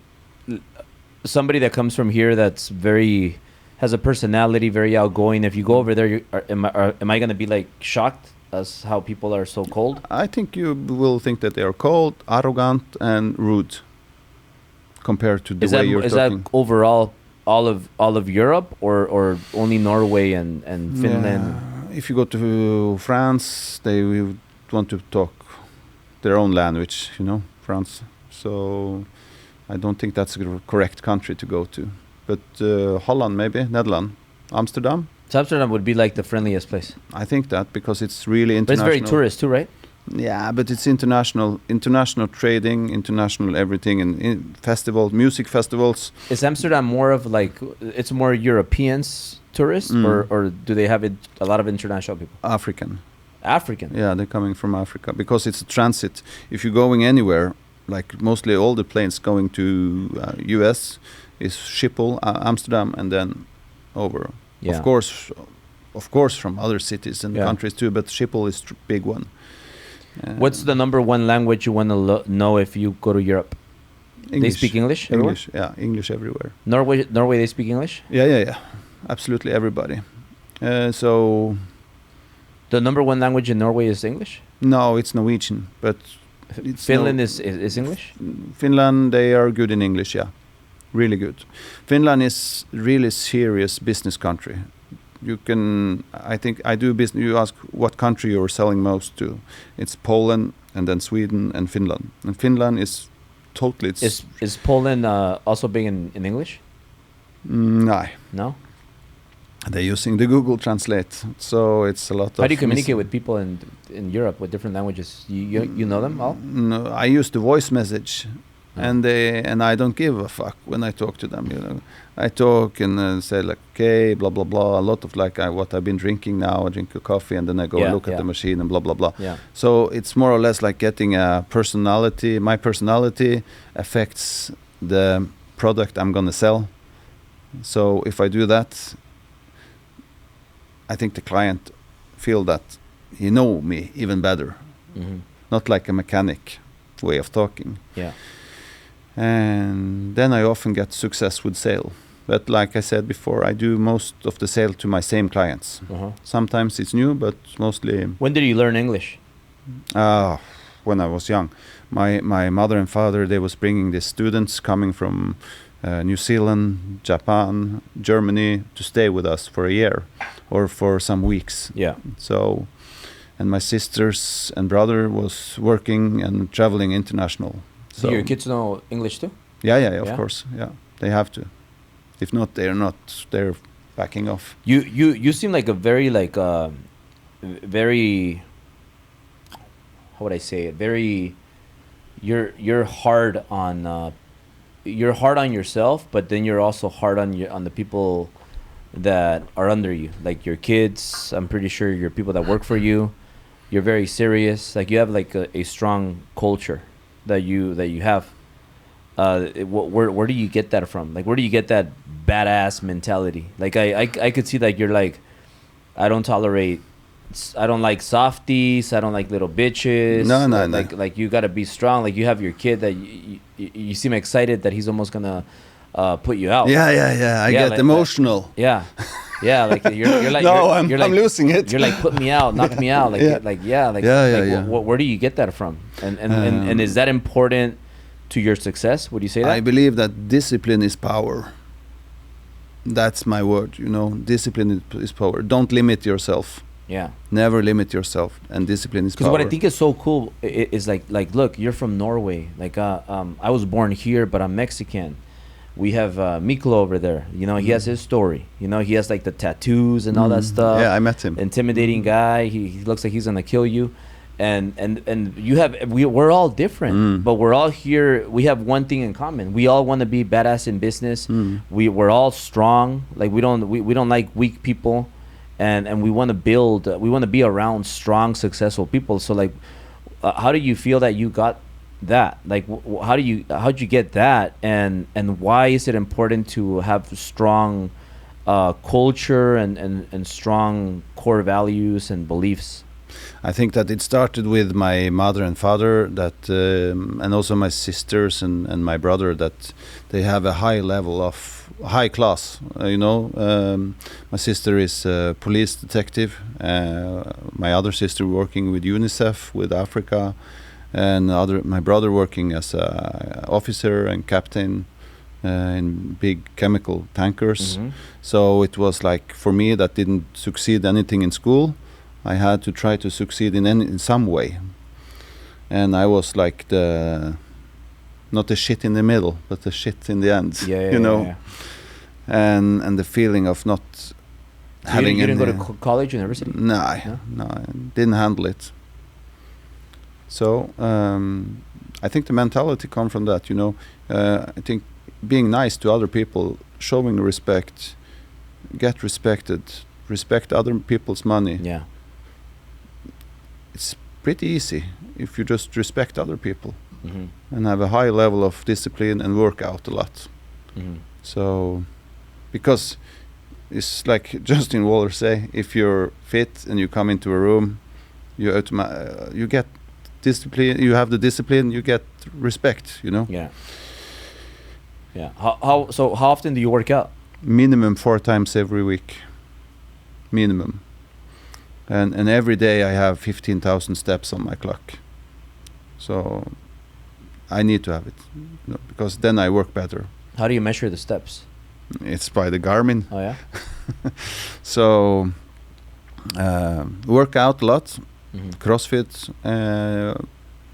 Speaker 1: somebody that comes from here that's has a personality, very outgoing. If you go over there, am I going to be like shocked as how people are so cold?
Speaker 2: I think you will think that they are cold, arrogant, and rude compared to the way you're talking.
Speaker 1: Is that overall all of Europe, or only Norway and Finland?
Speaker 2: Yeah. If you go to France, they will want to talk their own language, France. So I don't think that's a correct country to go to. But Holland, maybe, Netherlands, Amsterdam.
Speaker 1: So Amsterdam would be like the friendliest place.
Speaker 2: I think that, because it's really international.
Speaker 1: But it's very tourist too, right?
Speaker 2: Yeah, but it's international trading, international everything, and festival, music festivals.
Speaker 1: Is Amsterdam more of like, it's more Europeans tourists, or do they have a lot of international people?
Speaker 2: African.
Speaker 1: Yeah,
Speaker 2: they're coming from Africa, because it's a transit. If you're going anywhere, like mostly all the planes going to US is Schiphol, Amsterdam, and then over. Yeah. Of course, from other cities and countries too, but Schiphol is big one.
Speaker 1: What's the number one language you want to know if you go to Europe?
Speaker 2: English.
Speaker 1: They speak English everywhere?
Speaker 2: English everywhere.
Speaker 1: Norway, they speak English?
Speaker 2: Yeah. Absolutely everybody. So
Speaker 1: the number one language in Norway is English?
Speaker 2: No, it's Norwegian, but
Speaker 1: Finland is English?
Speaker 2: Finland, they are good in English, yeah. really good. Finland is really serious business country. You can, I think, I do business. You ask what country you're selling most to. It's Poland, and then Sweden and Finland. And Finland is totally.
Speaker 1: Is Poland also big in English?
Speaker 2: No.
Speaker 1: No.
Speaker 2: They're using the Google Translate, so it's a lot of.
Speaker 1: How do you communicate with people in Europe with different languages? You know them all?
Speaker 2: No, I use the voice message, and I don't give a fuck when I talk to them. You know, I talk and say like, okay, blah blah blah. A lot of like what I've been drinking now. I drink a coffee, and then I go look at the machine and blah blah blah.
Speaker 1: Yeah.
Speaker 2: So it's more or less like getting a personality. My personality affects the product I'm gonna sell. So if I do that, I think the client feel that he know me even better.
Speaker 1: Mm-hmm.
Speaker 2: Not like a mechanic way of talking.
Speaker 1: Yeah.
Speaker 2: And then I often get success with sale. But like I said before, I do most of the sale to my same clients.
Speaker 1: Uh-huh.
Speaker 2: Sometimes it's new, but mostly.
Speaker 1: When did you learn English?
Speaker 2: When I was young. My mother and father, they was bringing these students coming from New Zealand, Japan, Germany to stay with us for a year or for some weeks.
Speaker 1: Yeah.
Speaker 2: So, and my sisters and brother was working and traveling international. So
Speaker 1: Do your kids know English too?
Speaker 2: Yeah, of course. Yeah, they have to. If not, they're backing off.
Speaker 1: You seem like a very very, how would I say it? Very, you're hard on yourself, but then you're also hard on the people that are under you, like your kids. I'm pretty sure your people that work for you. You're very serious. Like you have like a strong culture that you have. Where do you get that from? Like where do you get that badass mentality? Like I could see like you're like, I don't like softies. I don't like little bitches.
Speaker 2: No.
Speaker 1: Like you gotta be strong. Like you have your kid that you seem excited that he's almost gonna put you out.
Speaker 2: Yeah. I get
Speaker 1: like,
Speaker 2: emotional.
Speaker 1: Yeah. Like you're like
Speaker 2: no,
Speaker 1: you're
Speaker 2: I'm losing it.
Speaker 1: You're like, put me out, knock me out. Like where do you get that from? And is that important to your success? Would you say that?
Speaker 2: I believe that discipline is power. That's my word. You know, discipline is power. Don't limit yourself.
Speaker 1: Yeah.
Speaker 2: Never limit yourself, and discipline is power.
Speaker 1: Because what I think is so cool is like look, you're from Norway. Like I was born here, but I'm Mexican. We have Miklo over there. You know, he has his story. You know, he has like the tattoos and all that stuff.
Speaker 2: Yeah, I met him.
Speaker 1: Intimidating guy. He looks like he's gonna kill you. And we're all different, but we're all here. We have one thing in common. We all want to be badass in business. We're all strong. Like we don't like weak people. And we want to build. We want to be around strong, successful people. So like, how do you feel that you got that? Like, how'd you get that? And why is it important to have strong culture and strong core values and beliefs?
Speaker 2: I think that it started with my mother and father, that and also my sisters and my brother, that they have a high level of high class. My sister is a police detective. My other sister working with UNICEF with Africa, and my brother working as a officer and captain in big chemical tankers. So it was like, for me, that didn't succeed anything in school. I had to try to succeed in some way, and I was like not the shit in the middle, but the shit in the end. Yeah. And the feeling of not having.
Speaker 1: You didn't go to college, university?
Speaker 2: No, I didn't handle it. So I think the mentality comes from that. I think being nice to other people, showing respect, get respected, respect other people's money.
Speaker 1: Yeah.
Speaker 2: It's pretty easy if you just respect other people and have a high level of discipline and work out a lot. So, because it's like Justin Waller say, if you're fit and you come into a room, you get discipline. You have the discipline, you get respect.
Speaker 1: Yeah. How often do you work out?
Speaker 2: Minimum 4 times every week. Minimum. And every day I have 15,000 steps on my clock. So I need to have it, because then I work better.
Speaker 1: How do you measure the steps?
Speaker 2: It's by the Garmin.
Speaker 1: Oh yeah.
Speaker 2: So work out a lot,
Speaker 1: Mm-hmm.
Speaker 2: CrossFit.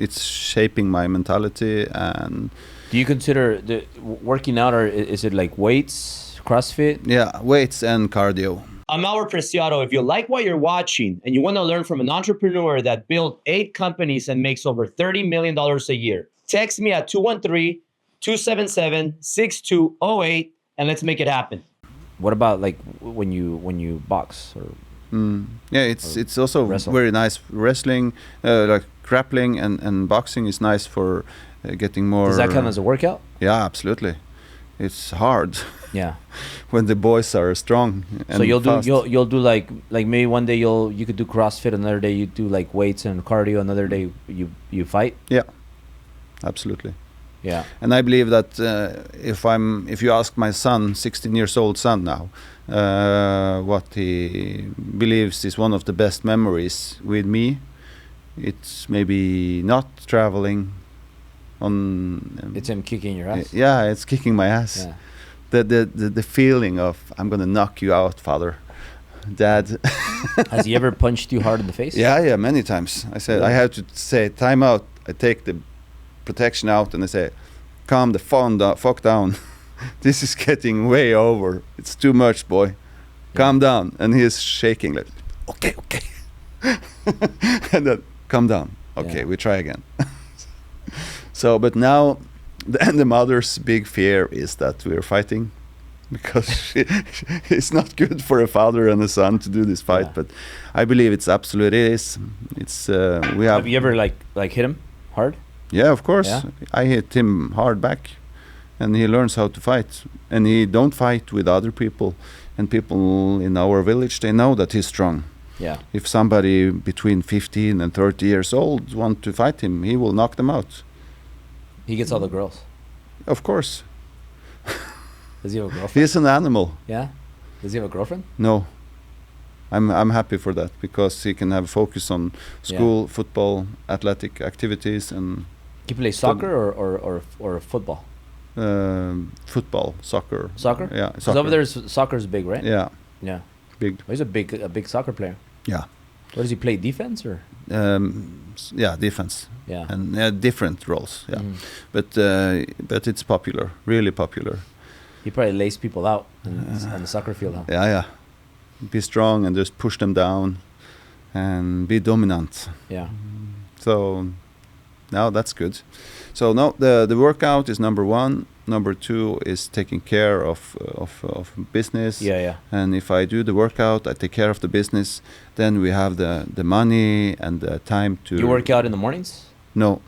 Speaker 2: It's shaping my mentality, and
Speaker 1: Do you consider the working out, or is it like weights, CrossFit?
Speaker 2: yeah, weights and cardio.
Speaker 4: I'm Albert Preciado. If you like what you're watching and you want to learn from an entrepreneur that built 8 companies and makes over $30 million a year, text me at 213-277-6208 and let's make it happen.
Speaker 1: What about like when you box or
Speaker 2: Yeah, it's also
Speaker 1: wrestle.
Speaker 2: very nice. Wrestling, like grappling and boxing is nice for getting more.
Speaker 1: does that count as a workout?
Speaker 2: Yeah, absolutely. It's hard
Speaker 1: Yeah.
Speaker 2: when the boys are strong. And
Speaker 1: So you'll
Speaker 2: fast.
Speaker 1: do you'll do like maybe one day you could do CrossFit, another day you do like weights and cardio, another day you fight.
Speaker 2: Yeah, absolutely.
Speaker 1: Yeah.
Speaker 2: And I believe that if you ask my son, 16 years old son now, what he believes is one of the best memories with me, it's maybe not traveling on.
Speaker 1: It's him kicking your ass.
Speaker 2: Yeah, it's kicking my ass.
Speaker 1: Yeah.
Speaker 2: The feeling of I'm gonna knock you out, father, dad.
Speaker 1: Has he ever punched you hard in the face?
Speaker 2: Yeah, many times. I said I have to say time out. I take the protection out and I say, calm the fuck down. This is getting way over. It's too much, boy. Calm down. And he is shaking like, okay. And then calm down. Okay,
Speaker 1: Yeah.
Speaker 2: we try again. So, but now, the mother's big fear is that we're fighting, because it's not good for a father and a son to do this fight.
Speaker 1: Yeah.
Speaker 2: But I believe it's absolutely is. It's we
Speaker 1: Have you ever like hit him hard?
Speaker 2: Yeah, of course.
Speaker 1: Yeah?
Speaker 2: I hit him hard back, and he learns how to fight. And he don't fight with other people. And people in our village, they know that he's strong.
Speaker 1: Yeah.
Speaker 2: If somebody between 15 and 30 years old want to fight him, he will knock them out.
Speaker 1: He gets all the girls.
Speaker 2: Of course.
Speaker 1: Does he have a girlfriend?
Speaker 2: He's an animal.
Speaker 1: Yeah. Does he have a girlfriend?
Speaker 2: No. I'm happy for that, because he can have focus on school, football, athletic activities, and
Speaker 1: He plays soccer or football?
Speaker 2: football, soccer.
Speaker 1: Soccer?
Speaker 2: Yeah,
Speaker 1: Because over there, soccer's big, right?
Speaker 2: Yeah,
Speaker 1: Yeah.
Speaker 2: big.
Speaker 1: He's a big soccer player.
Speaker 2: Yeah.
Speaker 1: What does he play? Defense or?
Speaker 2: Yeah, defense.
Speaker 1: Yeah.
Speaker 2: And different roles. Yeah,
Speaker 1: Mhm.
Speaker 2: but it's popular, really popular.
Speaker 1: He probably lays people out on the soccer field, huh?
Speaker 2: Yeah. Be strong and just push them down, and be dominant.
Speaker 1: Yeah.
Speaker 2: So now that's good. So now the workout is number one. Number two is taking care of business.
Speaker 1: Yeah.
Speaker 2: And if I do the workout, I take care of the business. Then we have the money and the time to.
Speaker 1: You work out in the mornings?
Speaker 2: No,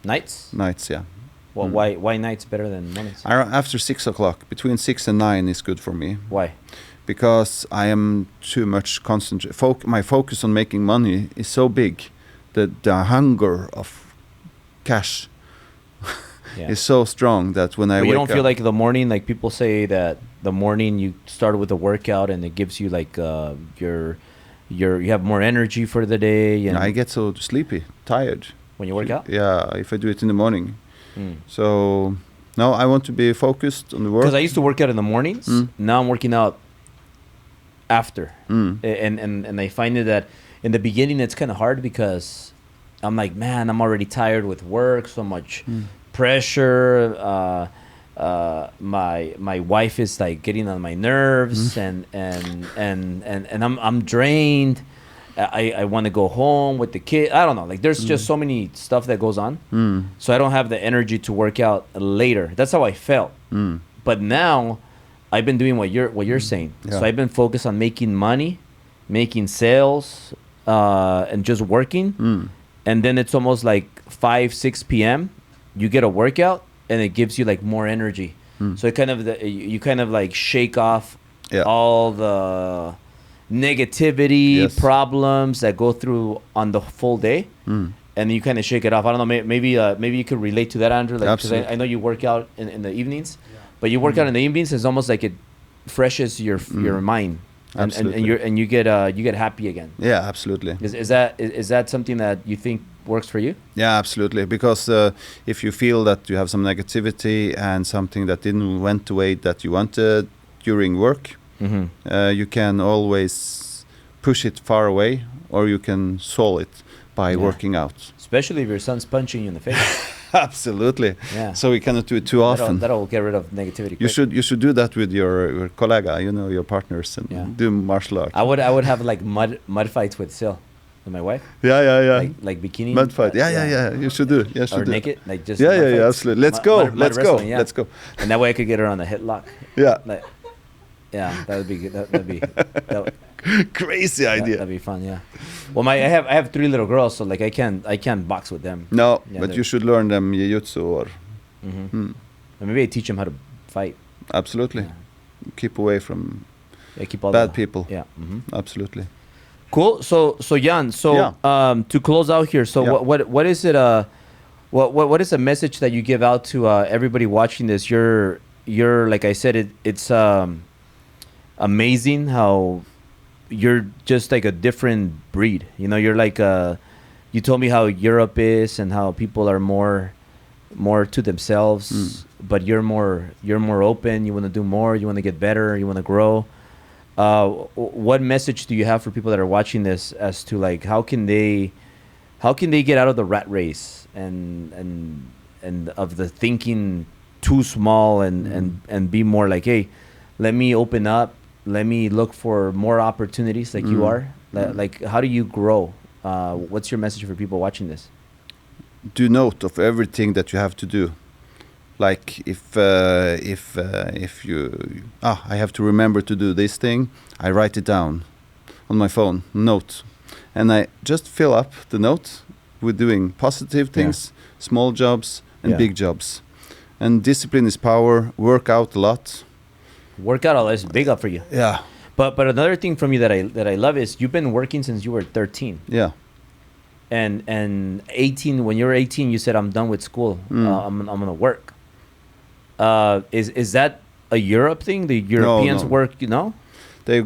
Speaker 1: Nights?
Speaker 2: nights. Yeah.
Speaker 1: Well, why nights better than mornings?
Speaker 2: After 6 o'clock, between 6 and 9 is good for me,
Speaker 1: Why?
Speaker 2: because I am too much concentrate. My focus on making money is so big that the hunger of cash
Speaker 1: Yeah.
Speaker 2: is so strong that when I
Speaker 1: But
Speaker 2: wake
Speaker 1: you don't feel
Speaker 2: up,
Speaker 1: like the morning, like people say that the morning you start with a workout and it gives you like you have more energy for the day, and
Speaker 2: I get so sleepy, tired.
Speaker 1: when you work out.
Speaker 2: Yeah, if I do it in the morning.
Speaker 1: Mm.
Speaker 2: So now I want to be focused on the work.
Speaker 1: Because I used to work out in the mornings.
Speaker 2: Mm.
Speaker 1: Now I'm working out after,
Speaker 2: Mm.
Speaker 1: and I find it that in the beginning it's kind of hard, because I'm like, man, I'm already tired with work, so much pressure. My wife is like getting on my nerves, and I'm drained. I want to go home with the kid. I don't know. Like there's just so many stuff that goes on. So I don't have the energy to work out later. That's how I felt. But now I've been doing what you're saying.
Speaker 2: Yeah.
Speaker 1: So I've been focused on making money, making sales, and just working. And then it's almost like 5-6 p.m. You get a workout, and it gives you like more energy. So it you kind of like shake off all the negativity, problems that go through on the full day, and you kind of shake it off. I don't know, maybe you could relate to that, Andrew. Like, because I know you work out in the evenings, but you work out in the evenings. It's almost like it freshes your mind, and you get happy again.
Speaker 2: Yeah, absolutely.
Speaker 1: Is that something that you think works for you?
Speaker 2: Yeah, absolutely. Because if you feel that you have some negativity and something that didn't went the way that you wanted during work, you can always push it far away, or you can solve it by working out.
Speaker 1: Especially if your son's punching you in the face.
Speaker 2: Absolutely.
Speaker 1: Yeah.
Speaker 2: So we cannot do it too often.
Speaker 1: That'll get rid of negativity.
Speaker 2: You should do that with your colleague, your partners, and do martial arts.
Speaker 1: I would have like mud fights with Sil, with my wife.
Speaker 2: Yeah.
Speaker 1: Like bikini.
Speaker 2: Mud fight. Yeah. You should do. Yeah,
Speaker 1: or naked, like just.
Speaker 2: Yeah. Absolutely. Let's go. Let's go.
Speaker 1: Yeah.
Speaker 2: Let's go.
Speaker 1: And that way I could get her on the headlock.
Speaker 2: Yeah.
Speaker 1: Like, yeah, that would be good. That'd be
Speaker 2: crazy idea.
Speaker 1: That'd be fun. Yeah. Well, I have 3 little girls, so like I can't box with them.
Speaker 2: No, but you should learn them jiu-jitsu or.
Speaker 1: And maybe I teach them how to fight.
Speaker 2: Absolutely. Yeah. Keep away from
Speaker 1: keep all
Speaker 2: bad people.
Speaker 1: Yeah.
Speaker 2: Absolutely.
Speaker 1: Cool. So Jan, to close out here, so what is it? What is the message that you give out to everybody watching this? You're like I said, it's amazing how you're just like a different breed. You're like you told me how Europe is and how people are more to themselves, but you're more open. You want to do more. You want to get better. You want to grow. What message do you have for people that are watching this as to like how can they get out of the rat race and of the thinking too small and be more like, hey, let me open up, let me look for more opportunities like you are. Like how do you grow? What's your message for people watching this?
Speaker 2: Do note of everything that you have to do. Like if you I have to remember to do this thing, I write it down on my phone, note, and I just fill up the note with doing positive things, small jobs and big jobs. And discipline is power. Work out a lot.
Speaker 1: Work out a lot is big up for you.
Speaker 2: Yeah.
Speaker 1: But another thing from you that I love is you've been working since you were 13.
Speaker 2: Yeah.
Speaker 1: And 18, when you were 18, you said, I'm done with school. I'm gonna work. Is that a Europe thing? The Europeans work,
Speaker 2: They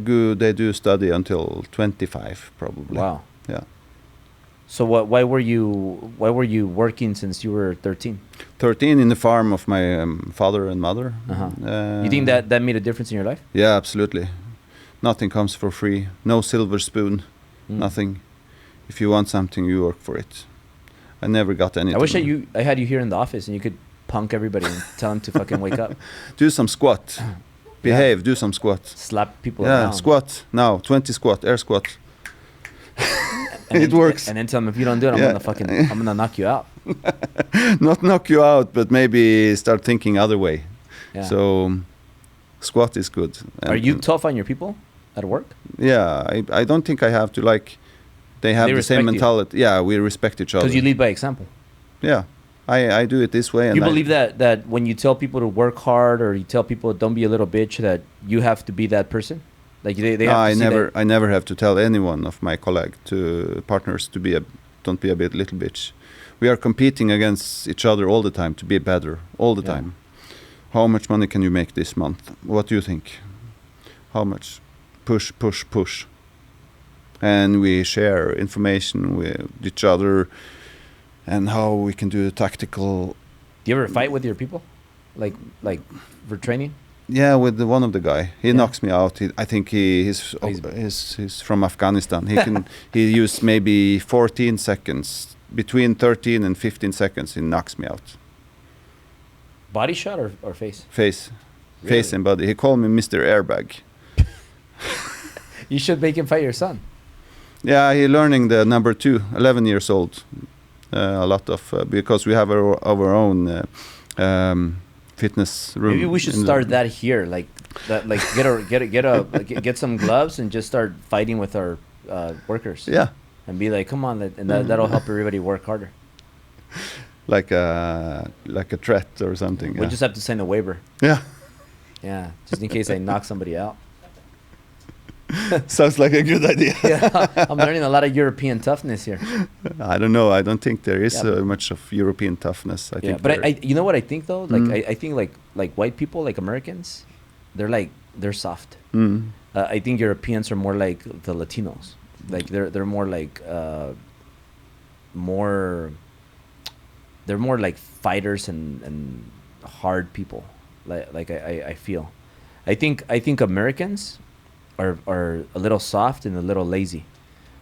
Speaker 2: do study until 25 probably.
Speaker 1: Wow.
Speaker 2: Yeah.
Speaker 1: So why were you working since you were 13?
Speaker 2: 13 in the farm of my father and mother.
Speaker 1: You think that made a difference in your life?
Speaker 2: Yeah, absolutely. Nothing comes for free. No silver spoon. Nothing. If you want something, you work for it. I never got anything.
Speaker 1: I wish I had you here in the office and you could punk everybody and tell them to fucking wake up.
Speaker 2: Do some squat. Behave. Do some squat.
Speaker 1: Slap people
Speaker 2: around.
Speaker 1: Yeah,
Speaker 2: squat. Now, 20 squat. Air squat. It works.
Speaker 1: And then tell them, if you don't do it, I'm gonna knock you out.
Speaker 2: Not knock you out, but maybe start thinking other way.
Speaker 1: Yeah.
Speaker 2: So squat is good.
Speaker 1: Are you tough on your people at work?
Speaker 2: Yeah, I don't think I have to like. They have the same mentality. Yeah, we respect each other.
Speaker 1: Because you lead by example.
Speaker 2: Yeah, I do it this way. And
Speaker 1: you believe that when you tell people to work hard or you tell people don't be a little bitch, that you have to be that person? Like they have to
Speaker 2: I never have to tell anyone of my partners to don't be a little bitch. We are competing against each other all the time to be better all the time. How much money can you make this month? What do you think? How much? Push. And we share information with each other and how we can do tactical.
Speaker 1: Do you ever fight with your people? Like for training?
Speaker 2: Yeah, with one of the guy. He knocks me out. I think he's from Afghanistan. He used maybe 14 seconds. Between 13 and 15 seconds, he knocks me out.
Speaker 1: Body shot or face?
Speaker 2: Face.
Speaker 1: Really?
Speaker 2: Face and body. He called me Mr. Airbag.
Speaker 1: You should make him fight your son.
Speaker 2: Yeah, he's learning the number 2, 11 years old. A lot of, because we have our own fitness room.
Speaker 1: Maybe we should start that here, get some gloves and just start fighting with our workers.
Speaker 2: Yeah.
Speaker 1: And be like, come on, and that'll help everybody work harder.
Speaker 2: Like a threat or something.
Speaker 1: We just have to sign a waiver.
Speaker 2: Yeah.
Speaker 1: Yeah, just in case I knock somebody out.
Speaker 2: Sounds like a good idea.
Speaker 1: Yeah, I'm learning a lot of European toughness here.
Speaker 2: I don't know. I don't think there is much of European toughness. I think.
Speaker 1: But you know what I think though? Like I think like white people, like Americans, they're soft. I think Europeans are more like the Latinos. Like they're more like more. They're more like fighters and hard people. I feel. I think Americans are a little soft and a little lazy.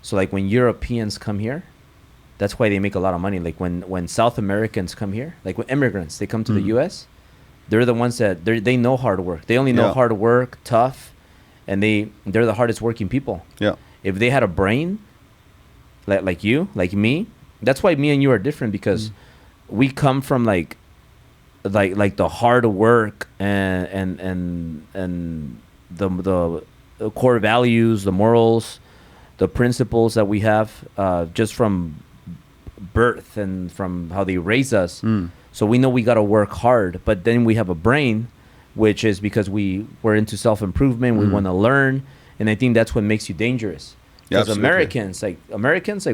Speaker 1: So like when Europeans come here, that's why they make a lot of money. Like when South Americans come here, like when immigrants, they come to the U.S., they're the ones that they know hard work. They only know hard work, tough, and they're the hardest working people.
Speaker 2: Yeah.
Speaker 1: If they had a brain, like you, like me, that's why me and you are different, because we come from like the hard work and the core values, the morals, the principles that we have just from birth and from how they raise us. So we know we got to work hard, but then we have a brain, which is because we're into self-improvement. We want to learn. And I think that's what makes you dangerous. Because Americans, like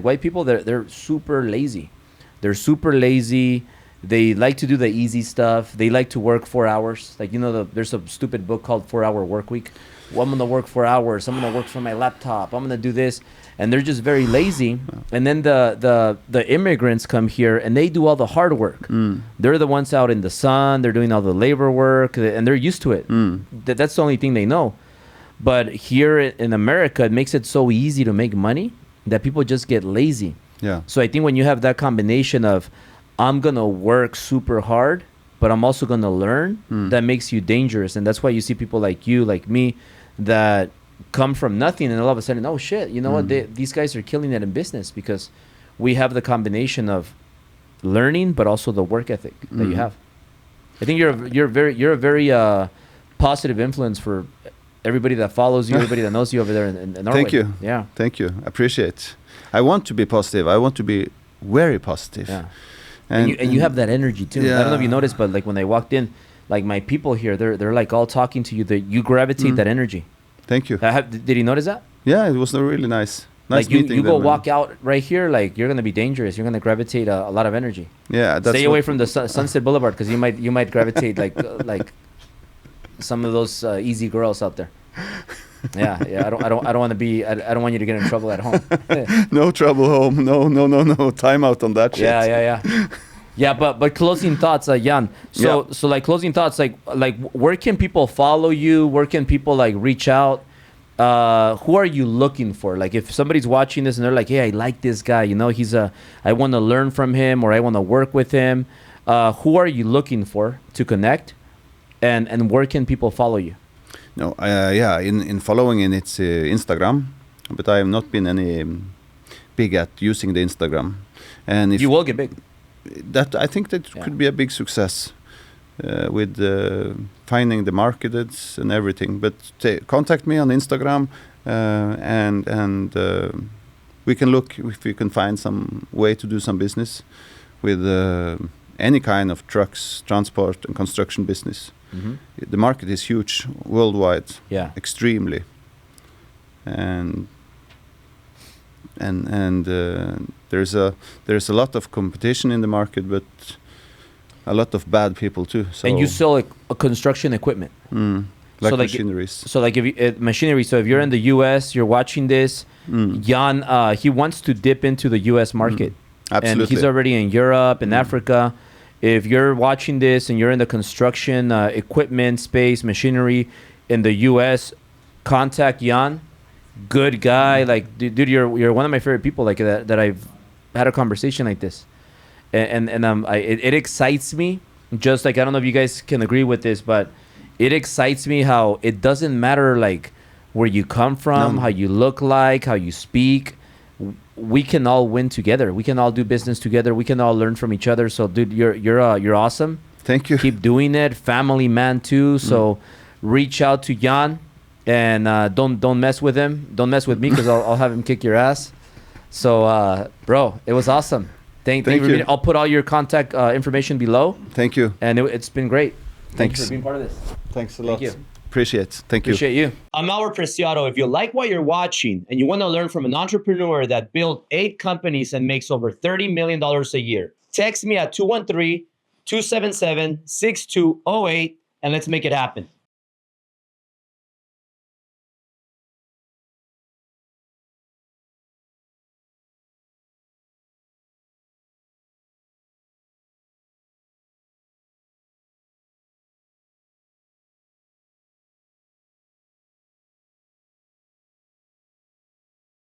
Speaker 1: white people, they're super lazy. They're super lazy. They like to do the easy stuff. They like to work 4 hours. Like, there's a stupid book called 4 Hour Work Week. Well, I'm going to work 4 hours. I'm going to work from my laptop. I'm going to do this. And they're just very lazy. And then the immigrants come here and they do all the hard work. They're the ones out in the sun. They're doing all the labor work and they're used to it. That's the only thing they know. But here in America, it makes it so easy to make money that people just get lazy.
Speaker 2: Yeah.
Speaker 1: So I think when you have that combination of I'm going to work super hard, but I'm also going to learn, that makes you dangerous. And that's why you see people like you, like me, that come from nothing and all of a sudden, oh shit, you know what? These guys are killing it in business because we have the combination of learning, but also the work ethic that you have. I think you're a very positive influence for everybody that follows you, everybody that knows you over there in Norway.
Speaker 2: Thank you.
Speaker 1: Yeah.
Speaker 2: Thank you. Appreciate. I want to be positive. I want to be very positive.
Speaker 1: Yeah. And you have that energy too. I don't know if you noticed, but like when I walked in, like my people here, they're like all talking to you. That you gravitate that energy.
Speaker 2: Thank you.
Speaker 1: Did you notice that?
Speaker 2: Yeah, it was really nice.
Speaker 1: Like you go walk out right here, like you're gonna be dangerous. You're gonna gravitate a lot of energy.
Speaker 2: Yeah, that's
Speaker 1: stay away from the Sunset Boulevard because you might gravitate like some of those easy girls out there. Yeah. I don't want to be. I don't want you to get in trouble at home.
Speaker 2: No trouble home. No. Time out on that shit.
Speaker 1: Yeah. Yeah, but closing thoughts, Jan. So like closing thoughts, like where can people follow you? Where can people like reach out? Who are you looking for? Like if somebody's watching this and they're like, hey, I like this guy. I want to learn from him or I want to work with him. Who are you looking for to connect? And where can people follow you?
Speaker 2: No, in following in it's Instagram, but I have not been any big at using the Instagram. And if
Speaker 1: you will get big.
Speaker 2: That I think that could be a big success with finding the markets and everything. But contact me on Instagram and we can look if we can find some way to do some business with any kind of trucks, transport, and construction business. The market is huge worldwide. Yeah, extremely. And there's a lot of competition in the market, but a lot of bad people too. So
Speaker 1: and you sell a construction equipment,
Speaker 2: like machineries.
Speaker 1: So like if machinery. So if you're in the U.S., you're watching this, Jan, he wants to dip into the U.S. market.
Speaker 2: Absolutely.
Speaker 1: And he's already in Europe and Africa. If you're watching this and you're in the construction equipment space, machinery in the U.S., contact Jan. Good guy, like dude, you're one of my favorite people, like that I've had a conversation like this, and it excites me. Just like I don't know if you guys can agree with this, but it excites me how it doesn't matter like where you come from, how you look like, how you speak. We can all win together. We can all do business together. We can all learn from each other. So, dude, you're awesome.
Speaker 2: Thank you.
Speaker 1: Keep doing it. Family man too. So, reach out to Jan. And don't mess with him. Don't mess with me because I'll have him kick your ass. So, bro, it was awesome. Thank you. I'll put all your contact information below.
Speaker 2: Thank you.
Speaker 1: And it's been great. Thanks for being part of this.
Speaker 2: Thanks a lot.
Speaker 1: Thank you.
Speaker 2: Appreciate you.
Speaker 1: Appreciate you.
Speaker 4: I'm Mauro Preciado. If you like what you're watching and you want to learn from an entrepreneur that built 8 companies and makes over $30 million a year, text me at 213-277-6208 and let's make it happen.